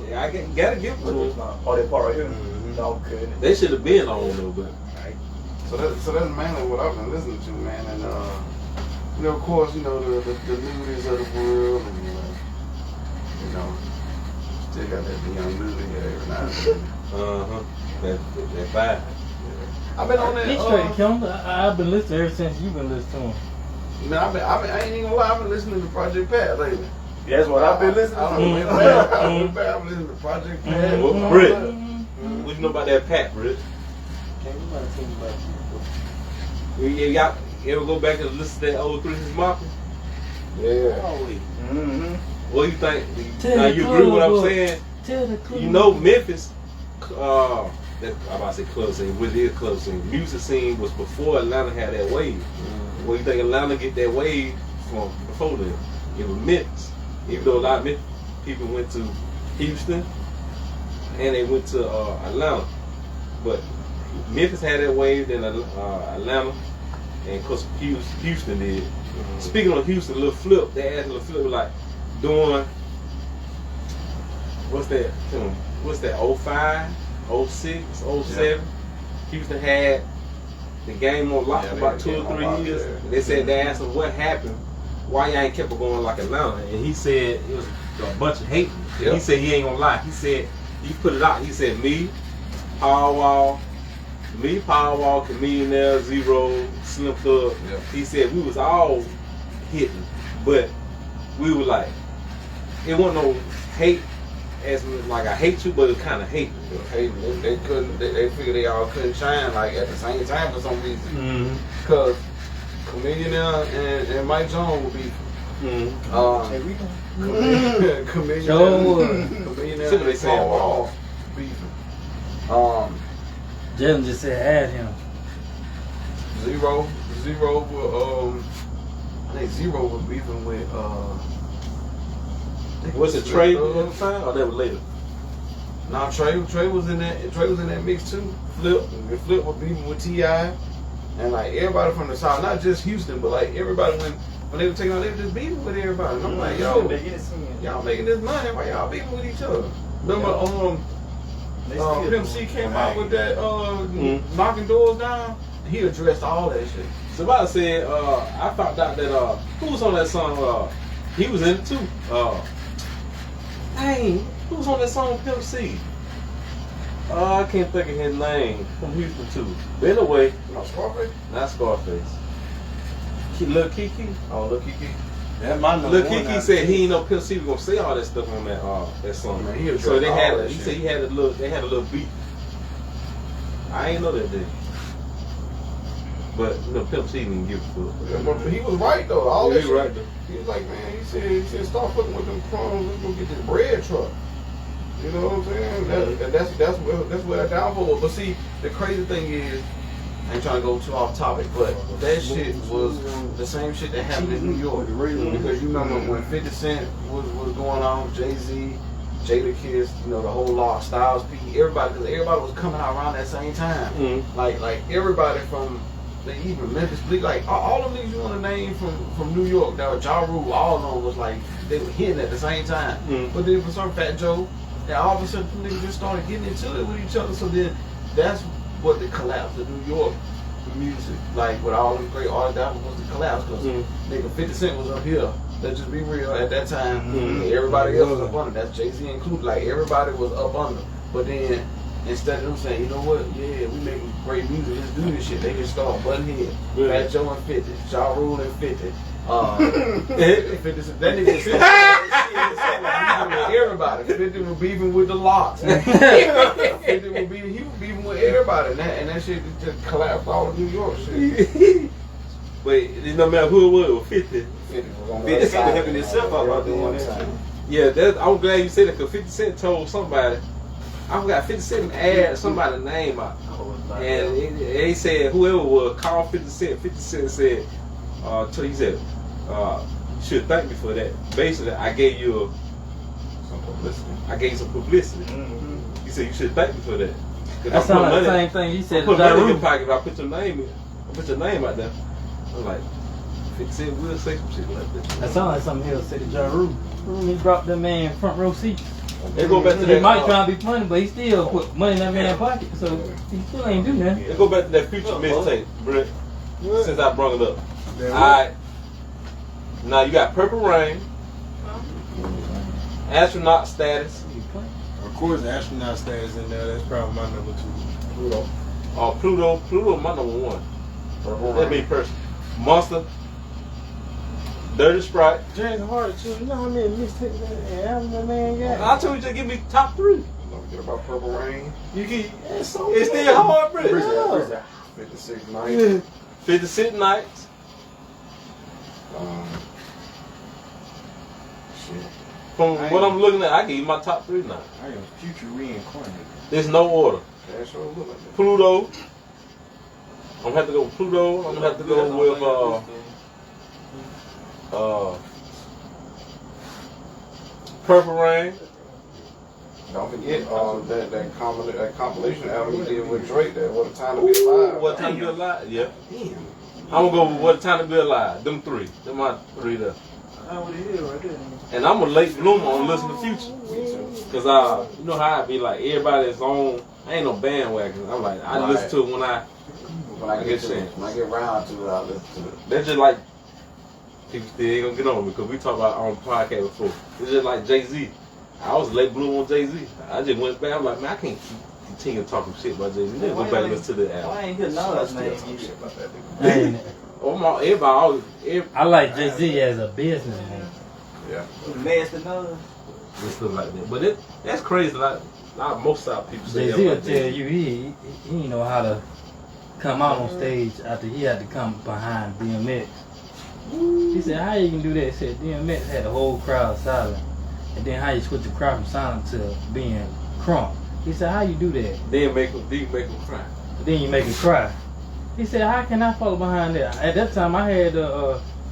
Yeah, I gotta give it to them. Oh, that part right here. No, couldn't. They should have been on though, but. So that's mainly what I've been listening to, man. And you know, of course, you know the nudies of the world, and you know, still got that young nudie here every now and then. That vibe. I've been on that. He's straight, Kim. I've been listening ever since you've been listening to him. Man, I ain't even gonna lie. I've been listening to Project Pat lately. That's what I've been listening to. I've been listening to Project Pat. Britt, what you know about that Pat, Britt? Can't nobody tell me about Y'all ever go back and listen to that old 3 6 Mafia? Yeah. Always. Mm-hmm. What do you think? Now you agree with what I'm saying? You know Memphis, I'm about to say club scene, what is club scene? Music scene was before Atlanta had that wave. Mm-hmm. Where you think Atlanta get that wave from before then? It was Memphis. Even though a lot of Memphis people went to Houston and they went to Atlanta. But Memphis had that wave, then Atlanta, and of course Houston did. Mm-hmm. Speaking of Houston, Lil Flip, they asked Lil Flip like doing what's that 05, 06, 07? Yeah. Houston had the game on lock for about 2 or 3 years. They said they asked him what happened, why y'all ain't kept it going like Atlanta, and he said it was a bunch of hating. Yep. He said he ain't gonna lie. He said he put it out. He said me, Powerwall, Chameleonaire, Zero, Slim Thug. Yep. He said we was all hitting, but we were like, it wasn't no hate as like I hate you, but it was kind of hate. They couldn't. They figured they all couldn't shine like at the same time for some reason. Because Chameleonaire and Mike Jones would be. Chameleonaire and Paul beefing. Jalen just said add him. Zero. I think Zero was beefing with. Was it Trey at the time, or that was later? Nah, Trey was in that. Trey was in that mix too. Flip was beefing with T.I. and like everybody from the South, not just Houston, but like everybody when they were taking out, they were just beefing with everybody. And I'm like, yo, y'all making this money, why y'all beefing with each other? Remember, Pimp C came out with that knocking doors down. He addressed all that shit. Somebody said, I found out that who was on that song? He was in it too. Who was on that song with Pimp C? I can't think of his name. From Houston too. But anyway, Scarface? Not Scarface. Lil Kiki. Oh, Lil Kiki. That my number. Lil Kiki said he ain't know Pimp C was gonna say all that stuff on that song. Man, so they had. He said he had they had a little beat. I ain't know that day. But you know, Pimp C didn't give a fuck. Yeah, but he was right though. All that shit. Right though. He was like, man, he said start fucking with them crumbs. Let's go get this bread truck. You know what I'm saying? That's where that downfall was. But see, the crazy thing is, I ain't trying to go too off topic, but that shit was the same shit that happened in New York. Because you remember when 50 Cent was going on, Jay-Z, Jadakiss, you know, the whole lot, Styles P, everybody, because everybody was coming out around that same time. Like everybody from, even Memphis Bleak, like all the niggas you want to name from New York, that was Ja Rule, all of them was like, they were hitting at the same time. But then for some Fat Joe, and all of a sudden niggas just started getting into it with each other. So then that's what the collapse of New York music, like with all them great artists, that was the collapse. Because nigga 50 Cent was up here. Let's just be real. At that time, everybody else was up under. That's Jay-Z included. Like everybody was up under. But then instead of them saying, you know what, yeah, we making great music, let's do this shit, they just start butting heads. Fat Joe and 50, Ja Rule and 50. 50, that nigga 50 everybody. 50 was beefing with the Locks. 50 was beefing, he was beefing with everybody, and that shit just collapsed all of New York shit. But it no matter who it was 50. 50 was on 50 Cent helping himself out about doing that. Yeah, I'm glad you said that, because 50 Cent told somebody, I forgot, 50 Cent add somebody's name out. And they said whoever was called 50 Cent. 50 Cent said, he said, you should thank me for that. Basically, I gave you some publicity. I gave you some publicity. Mm-hmm. He said you should thank me for that. That sounds like the same thing you said. Put money in your pocket if I put your name in. I put your name out there. I'm like, 50 Cent will say some shit like that. That sounds like something he'll say to Ja Rule. He dropped that man front row seat. They go back to He that. might try to be funny, but he still put money in that man's pocket, so he still ain't do nothing. They go back to that Future mixtape, Brett. Since I brought it up. Alright. Now you got Purple Rain, Astronaut Status. Of course, Astronaut Status in there. That's probably my number 2. Pluto. Oh, Pluto, my number 1. Purple That's Rain. me personally. Monster, Dirty Sprite. James Harden too. You know how many mixtapes and albums that man got? I told you to give me top 3. Don't forget about Purple Rain. You can. It's so It's good. still hard, Brett. Yeah. 56 Nights. 56 Nights. Shit. From what I'm looking at, I give you my top 3 now. I am Future reincarnated. There's no order. That sure look like that. Pluto. I'm gonna have to go with Pluto. I'm gonna have to go with Purple Rain. Don't forget that compilation album he did with Drake. That What a Time to Be Alive. What Time to Be Alive? Yeah. Damn. I'm gonna go with What a Time to Be Alive. Them 3. Them my 3 there. What it is right there. And I'm a late bloomer on Listen to Future. Me too. Cause you know how I be like, everybody's on. I ain't no bandwagon. I'm like, I listen to it when I When I get around to it, I'll listen to it. That's just like people still ain't gonna get on me because we talked about on the podcast before. It's just like Jay-Z. I was late bloomer on Jay-Z. I just went back. I'm like, man, I can't continue talking shit about Jay-Z. Let's go back and listen to the album. I ain't hear none of that Some name. shit about that nigga. And I like Jay-Z as a businessman. Yeah. Master none. It's stuff like that. But that's crazy. Like most South people say Jay-Z that will about tell you he didn't know how to come out on stage after he had to come behind DMX. He said, how you can do that? He said, DMX had the whole crowd silent. And then how you switch the crowd from silent to being crunk. He said, how you do that? Then you make them cry. Then you make him cry. He said, how can I follow behind that? At that time, I had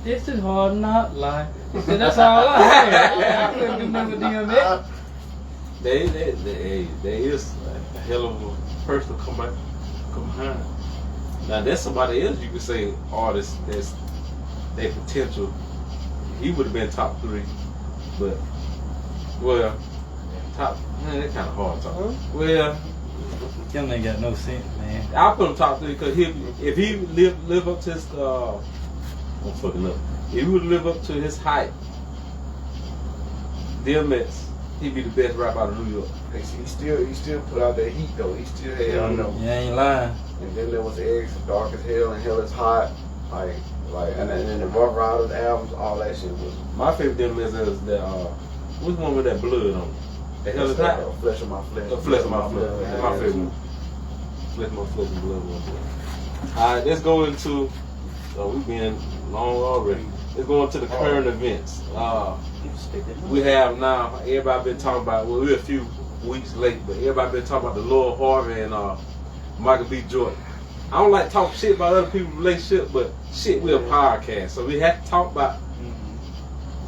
this is hard not lie. He said, that's all I had. I couldn't do nothing with DMX. There is a hell of a person to come behind. Now that's somebody else you could say artist that's their potential. He would have been top 3, but top. Man, that's kind of hard to talk. Well, Them ain't got no sense, man. I put him top 3 because if he live up to his I'm fucking up. If he would live up to his hype, DMX, he'd be the best rapper out of New York. He still put out that heat though. He still had You ain't lying. And then there was X, Dark as Hell, and Hell is Hot. And then the Rough Riders albums, all that shit was. My favorite DMX is that which one with that blood on it? The Hell is Hot? Flesh of My Flesh. Flesh of My Flesh. That's my favorite one. Flesh of My Flesh and Blood one. Alright, let's go into. We've been long already. Let's go into the current events. We have now. Everybody been talking about. Well, we're a few weeks late, but everybody been talking about the Lord Harvey and Michael B. Jordan. I don't like talking shit about other people's relationship, but shit, we're a podcast, so we have to talk about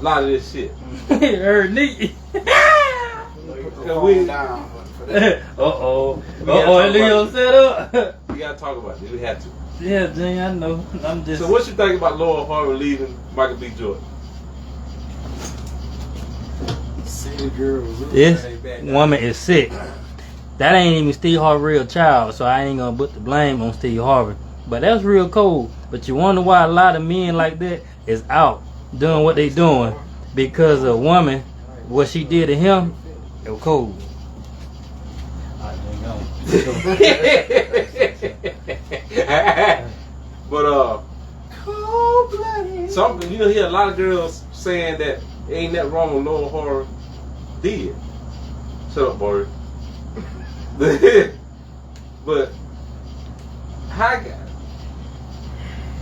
a lot of this shit. Heard neat. Uh-oh, Leo set up. We gotta talk about this. We have to. Yeah, Jay, I know. I'm just. So what you think about Lord Harvey leaving Michael B. Jordan? This woman is sick. That ain't even Steve Harvey's real child, so I ain't gonna put the blame on Steve Harvey. But that's real cold. But you wonder why a lot of men like that is out doing what they doing because a woman, what she did to him, it was cold. But something you hear a lot of girls saying that ain't that wrong with Lord Harvey did. Shut up, Barry. But how?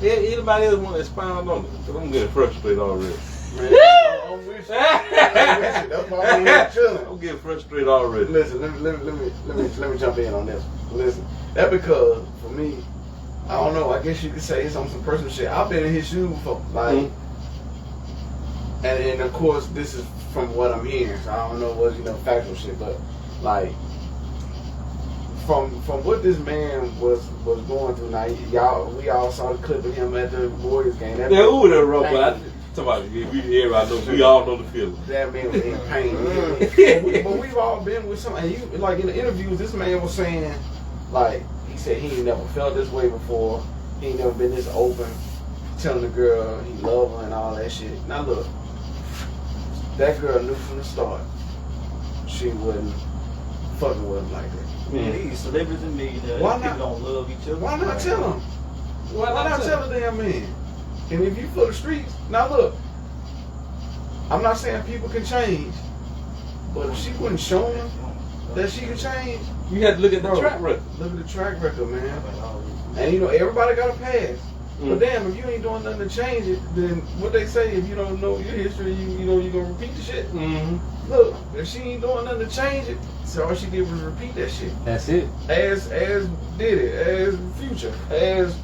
Anybody else want to expound on it? Cause I'm getting frustrated already. I'm with you. That's why I'm chilling. I'm getting frustrated already. Listen, let me jump in on this. Listen, that because for me, I don't know. I guess you could say it's on some personal shit. I've been in his shoes for like and of course this is from what I'm hearing, so I don't know what factual shit, but like from what this man was going through. Now we all saw the clip of him at the Warriors game. That yeah, who the rough, but we all know the feeling. That man was in pain. but we've all been with some, and you like in the interviews, this man was saying, like he said he ain't never felt this way before. He ain't never been this open, telling the girl he love her and all that shit. Now look, that girl knew from the start she wasn't fucking with him like that. Man, these celebrities and millionaires, people don't love each other. Why not tell them? Why not tell the damn man? And if you for the streets, now look, I'm not saying people can change, but if she wasn't showing them that she could change, you had to look at the track record. Look at the track record, man. And everybody got a pass. But damn, if you ain't doing nothing to change it, then what they say, if you don't know your history, you're gonna repeat the shit. Mm-hmm. Look, if she ain't doing nothing to change it, so all she did was repeat that shit. That's it. As did it, as Future, as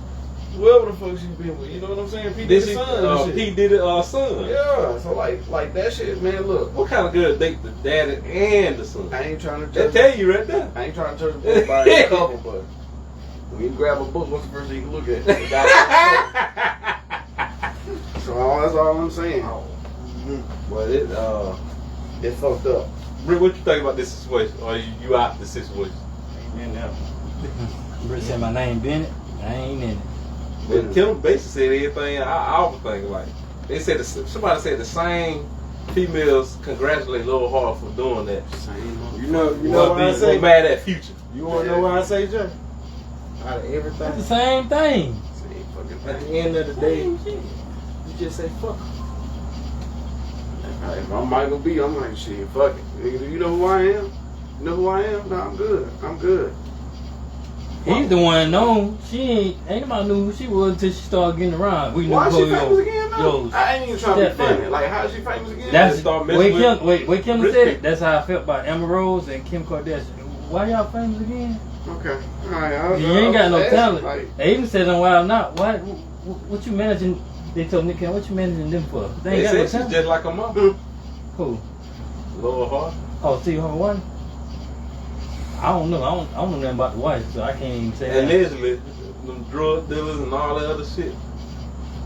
whoever the fuck she been with, you know what I'm saying? P Diddy's son. P Diddy's son. Yeah, so like that shit, man. Look, what kind of girl date the daddy and the son? I ain't trying to judge. They tell you right there. I ain't trying to judge a book by a cover, but when you grab a book, what's the first thing you can look at? So that's all I'm saying. But it fucked up. Rick, what you think about this situation? Or you out the situation? Ain't in there. Rick said my name Bennett. I ain't in it. But Kim basically said everything I was thinking. Like they said, somebody said the same females congratulate Lil Hart for doing that. You know what I say? Mad at Future. You want to know what I say, Jay? Out of everything, That's the same thing. at the end of the day, you just say fuck. If I'm Michael B, I'm like, shit, fuck it. Nigga, do you know who I am? You know who I am? No, I'm good. I'm good. He's the one known. She ain't nobody knew who she was until she started getting around. We knew Why is she who famous again though? yo, I ain't even trying to be funny. stepdad. Like, how is she famous again? That's start wait, messing with Kim rich said it. people. That's how I felt about Amber Rose and Kim Kardashian. Why y'all famous again? Okay. All right. You ain't got no talent. Like, They even said on Wild Not. What you managing? They told Nick, what you managing them for? They ain't They got said no she's talent. just like a mother. Who? Lil Hart. Oh, Steve Harvey one. I don't know. I don't know nothing about the wife, so I can't even say that. Allegedly, them drug dealers and all that other shit.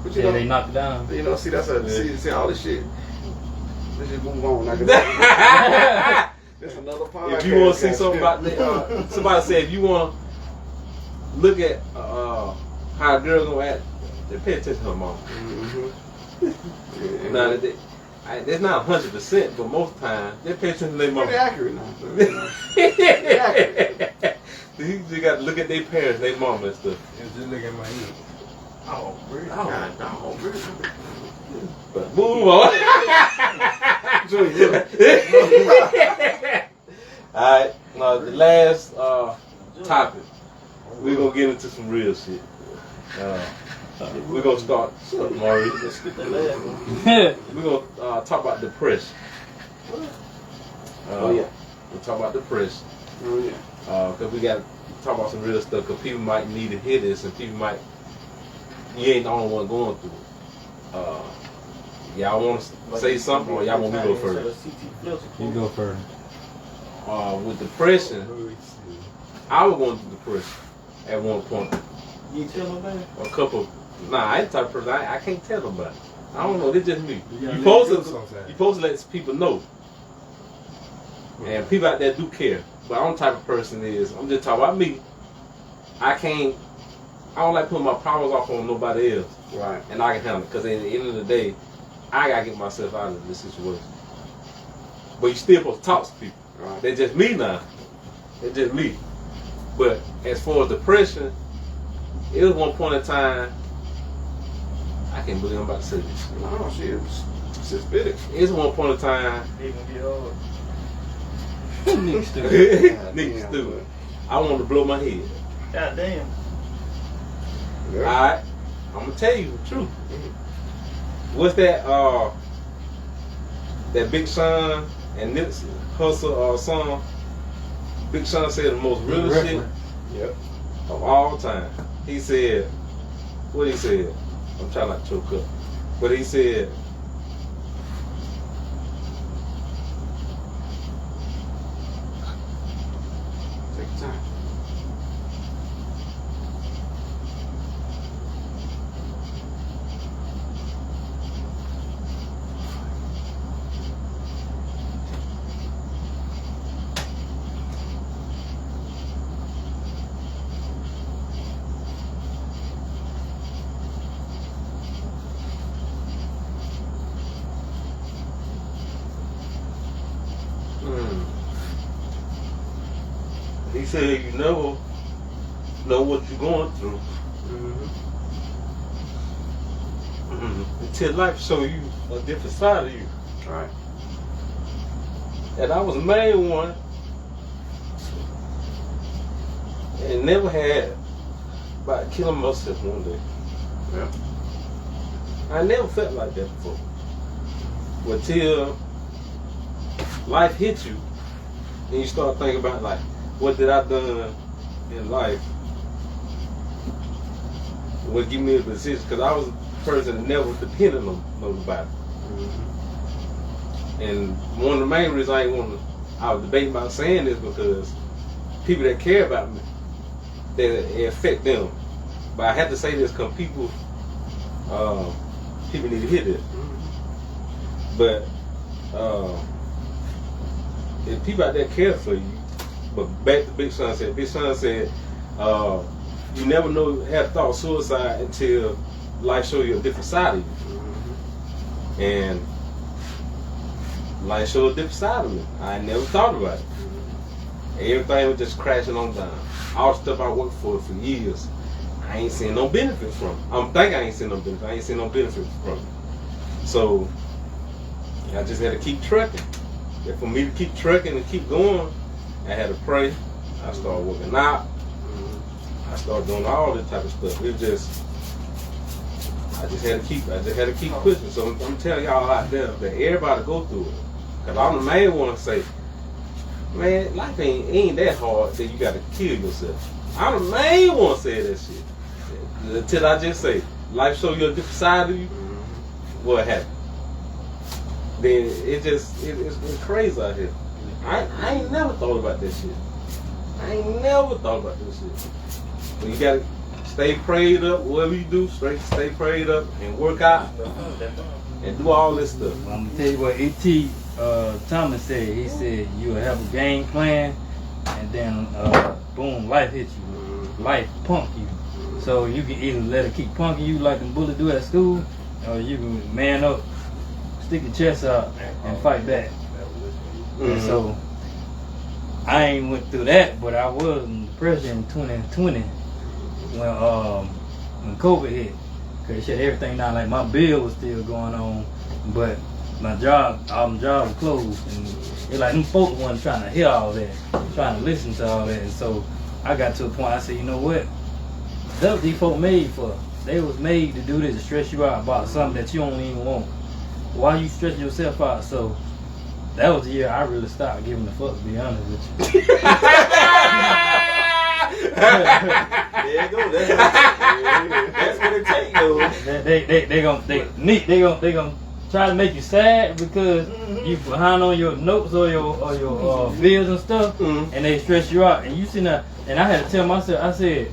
but you Yeah, know, they knocked it down. see, that's see all this shit. Let's just move on. Like, that's another podcast. If you want to see something about that, somebody said if you want to look at how a girl gonna act, then pay attention to her mom. Mm-hmm. Now, it's not 100%, but most of the time, they pay attention to their mom. Pretty accurate now. You just got to look at their parents, their mom and stuff. And just look at my ear. Oh, really? Oh. Oh, really? But move on. Alright, now the last topic, we're going to get into some real shit. We're going to start, Maurice. Let's skip that last one. We're going to talk about depression. Oh, yeah. We'll talk about depression. Oh, yeah. Because we got to talk about some real stuff, because people might need to hear this, and people might, you ain't the only one going through it. Y'all want to say something, or y'all want me to go first? You go first. With depression, I was going through depression at one point. You ain't tell nobody? A couple, I ain't the type of person, I can't tell nobody. I don't know, it's just me. You You supposed to let people know. And people out there do care. But I'm the type of person is, I'm just talking about me. I don't like putting my problems off on nobody else. Right. And I can handle it. Because at the end of the day, I got to get myself out of this situation. But you still supposed to talk to people. Right. They're just me now. They're just me. But as far as depression, it was one point in time, I can't believe I'm about to say this. No, shit. It's spit it. It's one point in time, They gonna get hard. Nick stupid. Nick stupid. I wanted to blow my head. God damn. Yeah. Alright, I'm gonna tell you the truth. What's that that Big Sean and Nipsey Hussle song? Big Sean said the most real shit Yep. of all time. He said, what he said? I'm trying not to choke up. But he said, time. He said you never know what you're going through until life show you a different side of you. Right. And I was a married one and never had about killing myself one day. Yeah. I never felt like that before. Until life hits you and you start thinking about like, what did I done in life? What give me a position? Because I was a person that never depended on nobody. And one of the main reasons I was debating about saying this because people that care about me, it affect them. But I had to say this because people need to hear this. But if people out there care for you, but back to Big Sean said, you never know, have thought suicide until life show you a different side of you. And life showed a different side of me. I never thought about it. Everything was just crashing on down. All the stuff I worked for years, I ain't seen no benefit from it. I'm thinking I ain't seen no benefit. I ain't seen no benefit from it. So I just had to keep trucking. And for me to keep trucking and keep going, I had to pray. I started working out. I started doing all this type of stuff. It was just, I just had to keep pushing. So I'm telling y'all out there that everybody go through it. Cause I'm the main one to say, man, life ain't that hard that you got to kill yourself. I'm the main one to say that shit. Until I just say, life show you a different side of you, what happened? Then it's crazy out here. I ain't never thought about this shit. I ain't never thought about this shit. But you gotta stay prayed up, whatever you do, stay prayed up and work out and do all this stuff. Well, I'm gonna tell you what E.T. Thomas said. He said you'll have a game plan and then boom, life hits you. Life punk you. So you can either let it keep punking you like them bullies do at school, or you can man up, stick your chest out and fight back. And so I ain't went through that, but I was in depression in 2020 when COVID hit. Cause it shut everything down. Like my bill was still going on, but my job was closed, and it's like them folks wasn't trying to hear all that, trying to listen to all that. And so I got to a point. I said, you know what? That's what these folks made for. They was made to do this, to stress you out about something that you don't even want. Why you stressing yourself out? So that was the year I really stopped giving a fuck, to be honest with you. There you go. That's what it takes, though. They gonna try to make you sad because you behind on your notes or your bills and stuff, and they stress you out. And you sitting there, and I had to tell myself, I said,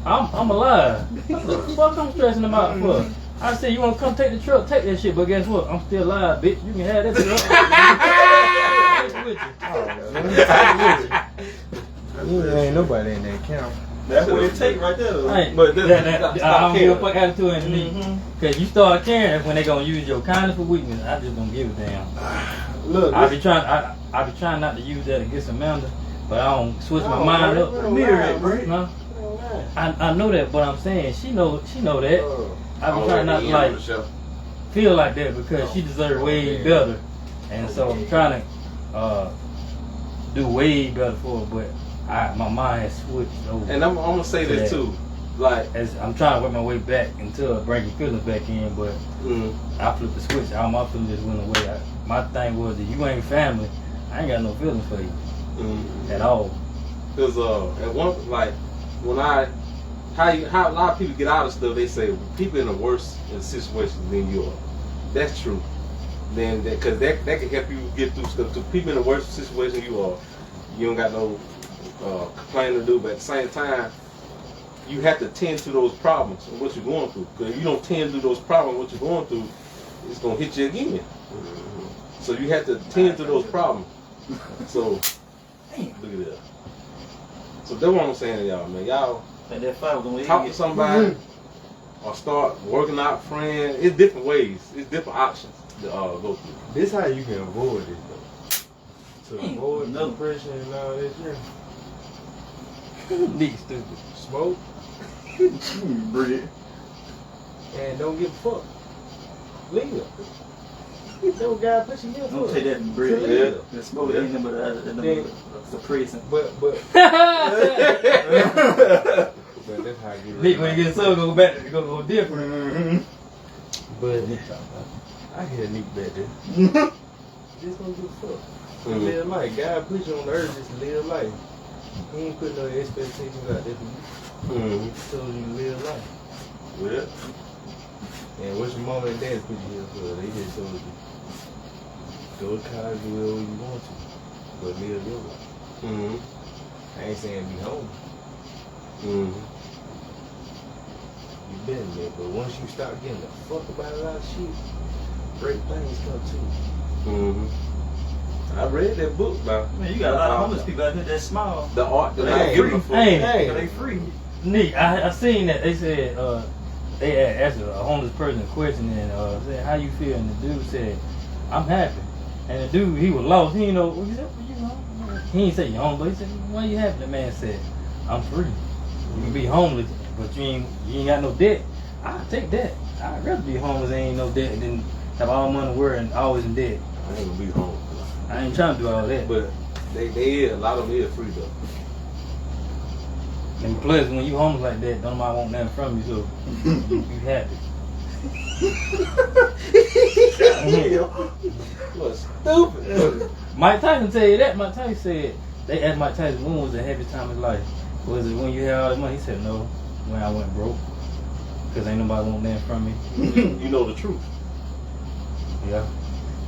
I'm alive. What the fuck I'm stressing them out for? I said, you want to come take the truck, take that shit, but guess what? I'm still alive, bitch. You can have that truck. Ain't nobody in that camp. That's what it takes right there. But I don't give a fuck attitude in me. Because you start caring when they going to use your kindness for weakness. I just don't give a damn. Look, I be trying not to use that against Amanda, but I don't switch my mind up. No? I know that, but I'm saying she know that. I be trying not to like feel like that because she deserves way better, and so I'm trying to do way better for her. But my mind has switched over. And I'm gonna say this too, like as I'm trying to work my way back until bringing feelings back in, but I flipped the switch. All my feelings just went away. My thing was that you ain't family, I ain't got no feelings for you at all. Cause at one like when how a lot of people get out of stuff, they say people in a worse situation than you are. That's true. Then because that can help you get through stuff too. People in a worse situation you are, you don't got no complaining to do, but at the same time, you have to tend to those problems and what you're going through. Because if you don't tend to those problems, what you're going through, it's gonna hit you again. So you have to tend to those problems. So look at that. So that's what I'm saying to y'all, man. Y'all talk to somebody or start working out, friends. It's different ways. It's different options to go through. This how you can avoid it though. To avoid depression and all that shit. Nigga stupid. Smoke. Bread. And don't give a fuck. Leave. No guy pushing you. Don't take that in bread. Yeah. The smoke ain't nothing but suppressant. But But that's how you Nick, when you get so go back, go different. But I hear Nick back there. Just don't give a fuck. Live life. God put you on the earth just to live life. He ain't put no expectations out there for you. He told you to live life. Yeah. And what your mama and dad put you here for? They just told you, go to college, do whatever you want to, but live your life. I ain't saying be home. You been there, but once you start getting the fuck about a lot of shit, great things come too. I read that book about. Man, you got a lot of homeless people out here that smile. The art that They I give a fuck. Hey. They free. Nick, I seen that they said they had asked a homeless person a question and said how you feel, and the dude said I'm happy, and the dude he was lost. He didn't know what he said. He didn't say you homeless, but he said why you happy? The man said I'm free. You can be homeless, but you ain't got no debt. I take that. I'd rather be homeless and ain't no debt than have all money in the world and always in debt. I ain't gonna be home. I ain't trying to do all that. But they is, a lot of them is free though. And plus, when you homeless like that, don't nobody want nothing from you, so you happy. What stupid. Mike Tyson tell you that. Mike Tyson said, they asked Mike Tyson when was the happiest time of his life. Was it when you had all the money? He said no, when I went broke. Because ain't nobody want nothing from me. You know the truth. Yeah.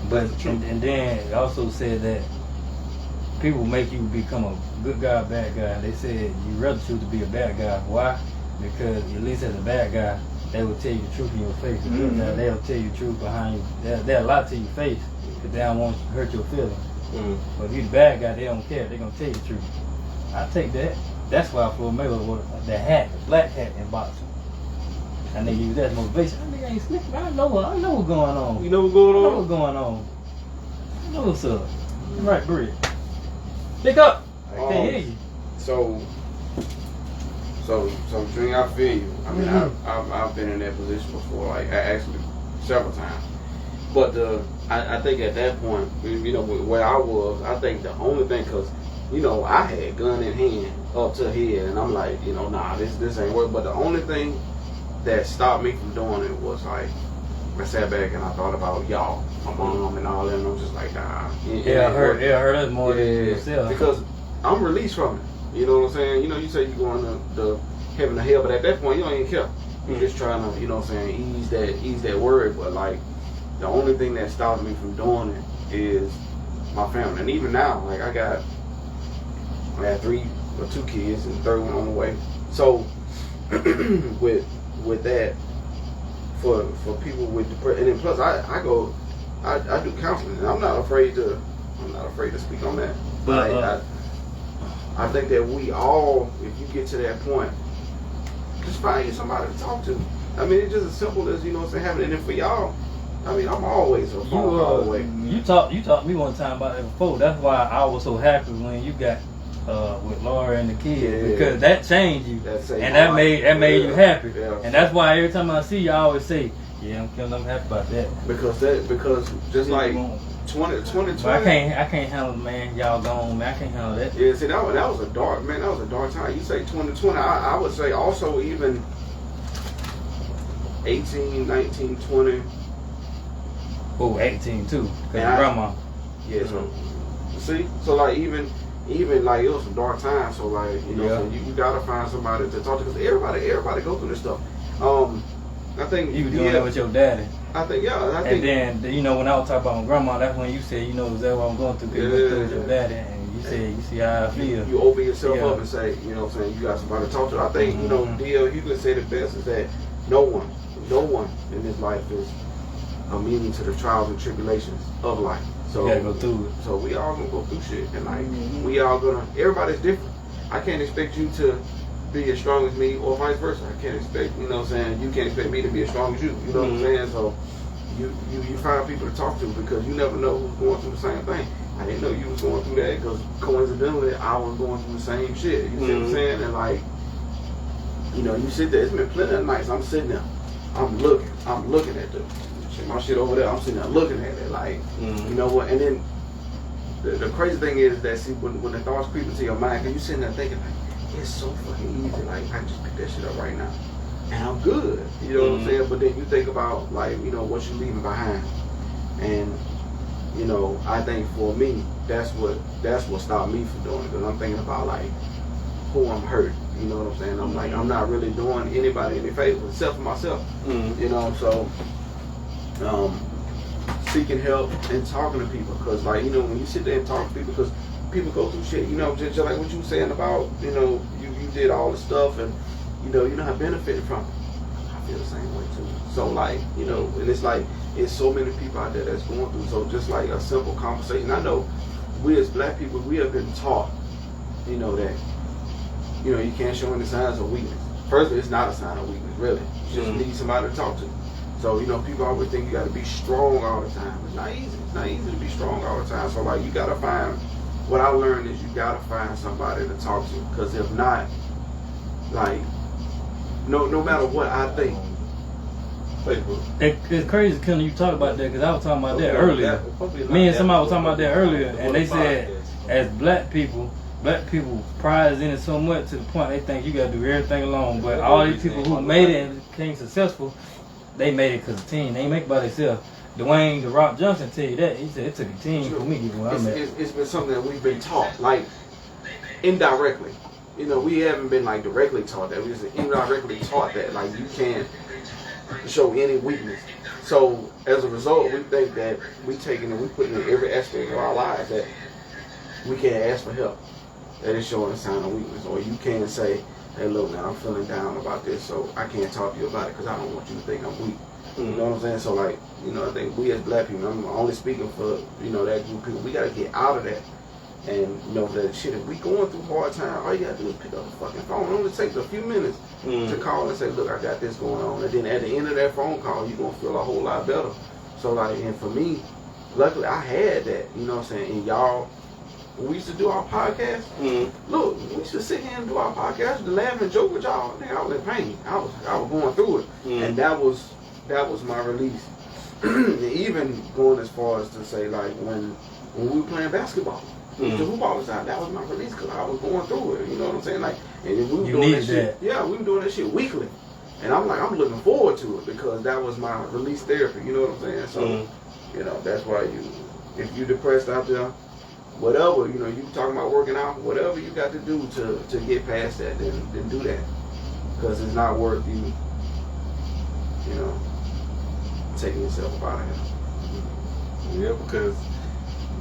But and then it also said that people make you become a good guy or bad guy. They said you rather choose to be a bad guy. Why? Because at least as a bad guy, they will tell you the truth in your face. A good guy, they'll tell you the truth behind you. They'll lie to your face because they don't want to hurt your feelings. But if you're the bad guy, they don't care. They're going to tell you the truth. I take that. That's why Floyd Mayweather wore the hat, the black hat in boxing. And they use that as motivation. I think I ain't slipping. I know what's going on. You know what's going I know on? what's going on. I know what's up. Right, Brett. Pick up. I can't hear you. So Dream, I feel you. I mean, I've been in that position before, like actually several times. But I think at that point, you know, where I was, I think the only thing, cause you know, I had gun in hand up to here, and I'm like, you know, nah, this ain't work. But the only thing that stopped me from doing it was like, I sat back and I thought about y'all, my mom and all that, and I'm just like, nah. It hurt us more than yourself. Because I'm released from it. You know what I'm saying? You know, you say you're going to heaven or hell, but at that point, you don't even care. You're just trying to, you know what I'm saying, ease that worry. But like, the only thing that stops me from doing it is my family. And even now, like, I had 2 kids and the third one on the way. So with that, for people with depression, and then plus I do counseling, and I'm not afraid to speak on that. But I think that we all, if you get to that point, just find you somebody to talk to. I mean, it's just as simple as, you know what I'm saying, having it. And for y'all, I mean, I'm always a phone call away. You talked to me one time about that before. That's why I was so happy when you got with Laura and the kids, because that changed you, and that made you happy. Yeah. And that's why every time I see you, I always say, "Yeah, I'm happy about that." Because just like 2020, I can't handle it, man. Y'all gone, man. I can't handle that. Yeah, see, that was a dark time. You say 2020, I would say also even 18, 19, 20. Oh, 18 too, because grandma. Yeah, so see, so like even like it was some dark times. So like, you know, so you gotta find somebody to talk to, because everybody go through this stuff. I think you were doing that with your daddy. I think and then, you know, when I was talking about my grandma, that's when you said, you know, is that what I'm going through? Because you went through with your daddy, and you You see how I feel. You open yourself up and say, you know what I'm saying, you got somebody to talk to. I think, you know, D.L. Hughley said it best is that no one in this life is immune to the trials and tribulations of life. So you gotta go through it. So we all gonna go through shit, and like we all gonna. Everybody's different. I can't expect you to be as strong as me, or vice versa. I can't expect, you know what I'm saying. You can't expect me to be as strong as you. You know what I'm saying? So you find people to talk to because you never know who's going through the same thing. I didn't know you was going through that because coincidentally I was going through the same shit. You see what I'm saying? And like, you know, you sit there. It's been plenty of nights. I'm sitting there. I'm looking at my shit over there. I'm sitting there looking at it, like, you know what? And then the crazy thing is that, see, when the thoughts creep into your mind, because you sitting there thinking, like, it's so fucking easy. Like, I can just pick that shit up right now, and I'm good. You know what I'm saying? But then you think about, like, you know, what you're leaving behind, and you know, I think for me, that's what stopped me from doing it. Because I'm thinking about, like, who I'm hurting. You know what I'm saying? I'm like, I'm not really doing anybody any favors except for myself. You know, so seeking help and talking to people, because, like, you know, when you sit there and talk to people, because people go through shit, you know, just like what you were saying about, you know, you did all the stuff and, you know, you're not benefiting from it. I feel the same way too. So, like, you know, and it's like, it's so many people out there that's going through, so just like a simple conversation. I know we as black people, we have been taught, you know, that, you know, you can't show any signs of weakness. Firstly, it's not a sign of weakness, really. You just need somebody to talk to. So, you know, people always think you got to be strong all the time. It's not easy. It's not easy to be strong all the time. So, like, you got to find, what I learned is you got to find somebody to talk to. Because if not, like, no matter what I think. It's crazy, Ken, you talk about that, because I was talking about that earlier. Me and somebody was talking about that earlier, and they said, as black people prize in it so much to the point they think you got to do everything alone. But all these people who made it and became successful, they made it because of team. They ain't make it by themselves. Dwayne "The Rock" Johnson tell you that. He said it took a team for me to get where I'm at. It's been something that we've been taught, like, indirectly. You know, we haven't been, like, directly taught that. We just indirectly taught that, like, you can't show any weakness. So, as a result, we think that we taking and we putting in every aspect of our lives that we can't ask for help. That is showing a sign of weakness. Or you can't say, hey, look, man, I'm feeling down about this, so I can't talk to you about it because I don't want you to think I'm weak. You know what I'm saying? So, like, you know, I think we as black people, I'm only speaking for, you know, that group of people, we got to get out of that. And, you know, that shit, if we going through hard time, all you got to do is pick up the fucking phone. It only takes a few minutes to call and say, look, I got this going on. And then at the end of that phone call, you're going to feel a whole lot better. So, like, and for me, luckily, I had that, you know what I'm saying? And y'all, when we used to do our podcast, look, we used to sit here and do our podcast to laugh and joke with y'all. I think I was in pain. I was going through it. And that was my release. And even going as far as to say, like, when we were playing basketball, the hoop all the time, that was my release because I was going through it. You know what I'm saying? Like, and then we were doing that shit. Yeah, we were doing that shit weekly. And I'm like, I'm looking forward to it because that was my release therapy. You know what I'm saying? So, you know, that's why if you're depressed out there, whatever, you know, you talking about working out, whatever you got to do to get past that, then do that. Because it's not worth you, you know, taking yourself up out of here. Yeah, because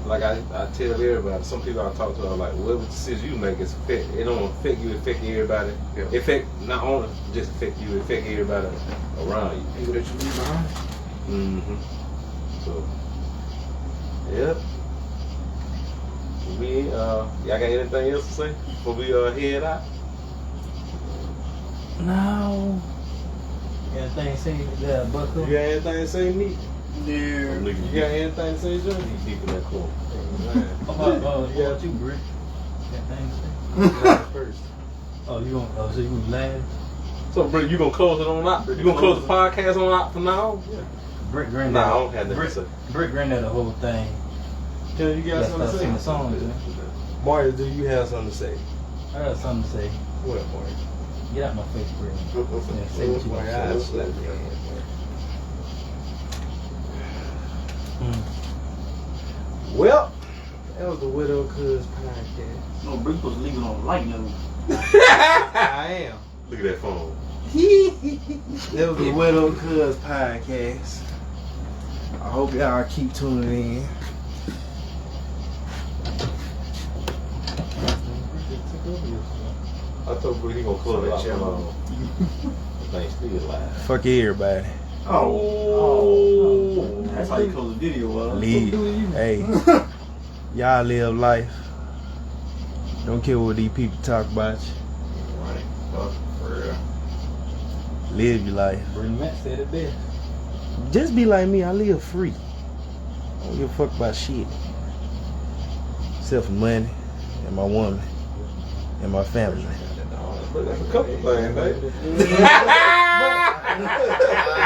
like I tell everybody, some people I talk to are like, whatever decision you make, it don't affect you, it affect everybody. Yeah. It affect not only just affect you, it affect everybody around you. People that you leave behind. So, yep. Y'all got anything else to say before we head out? No. Anything to say there, Bucko? You got anything to say, Neat? Yeah. You got anything to say, Joe? You deep in that corner. Yeah, you, Brick. Anything to say? First. Oh, so you gonna laugh? So, Brick, you gonna close it on out? You gonna close the podcast on out from now on? Yeah. Brick Granddad. Nah, I don't have nothing to say. Brick Granddad the whole thing. You got something to say? The songs, Mario, do you have something to say? I got something to say. What, Mario? Get out my face, Brick. Yeah, say what you want to say. Well, that was the TheWhatUpCuz Podcast. No, Brick was leaving on the light note. I am. Look at that phone. That was the TheWhatUpCuz Podcast. I hope y'all keep tuning in. told Bree he gonna close it out for long. The thing's still alive. Fuck everybody. Oh. That's how you close the video, Leave. Hey, y'all live life. Don't care what these people talk about you. Right. Fuck, for real. Live your life. Bring Matt said it best. Just be like me. I live free. I don't give a fuck about shit. Except for money and my woman and my family. That's a couple things, baby.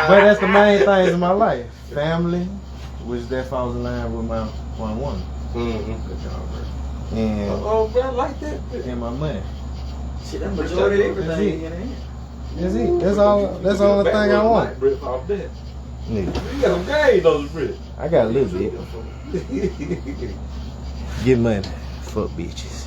But that's the main things in my life. Family, which that falls in line with my woman. Mm-hmm. Good job, bro. And, Oh, bro, I like that. and my money. Shit, that majority of everything in there. That's it. That's all. That's the only thing I want. Brick off that. Nigga, You got some game on the brick. I got a little bit. Get money. Fuck bitches.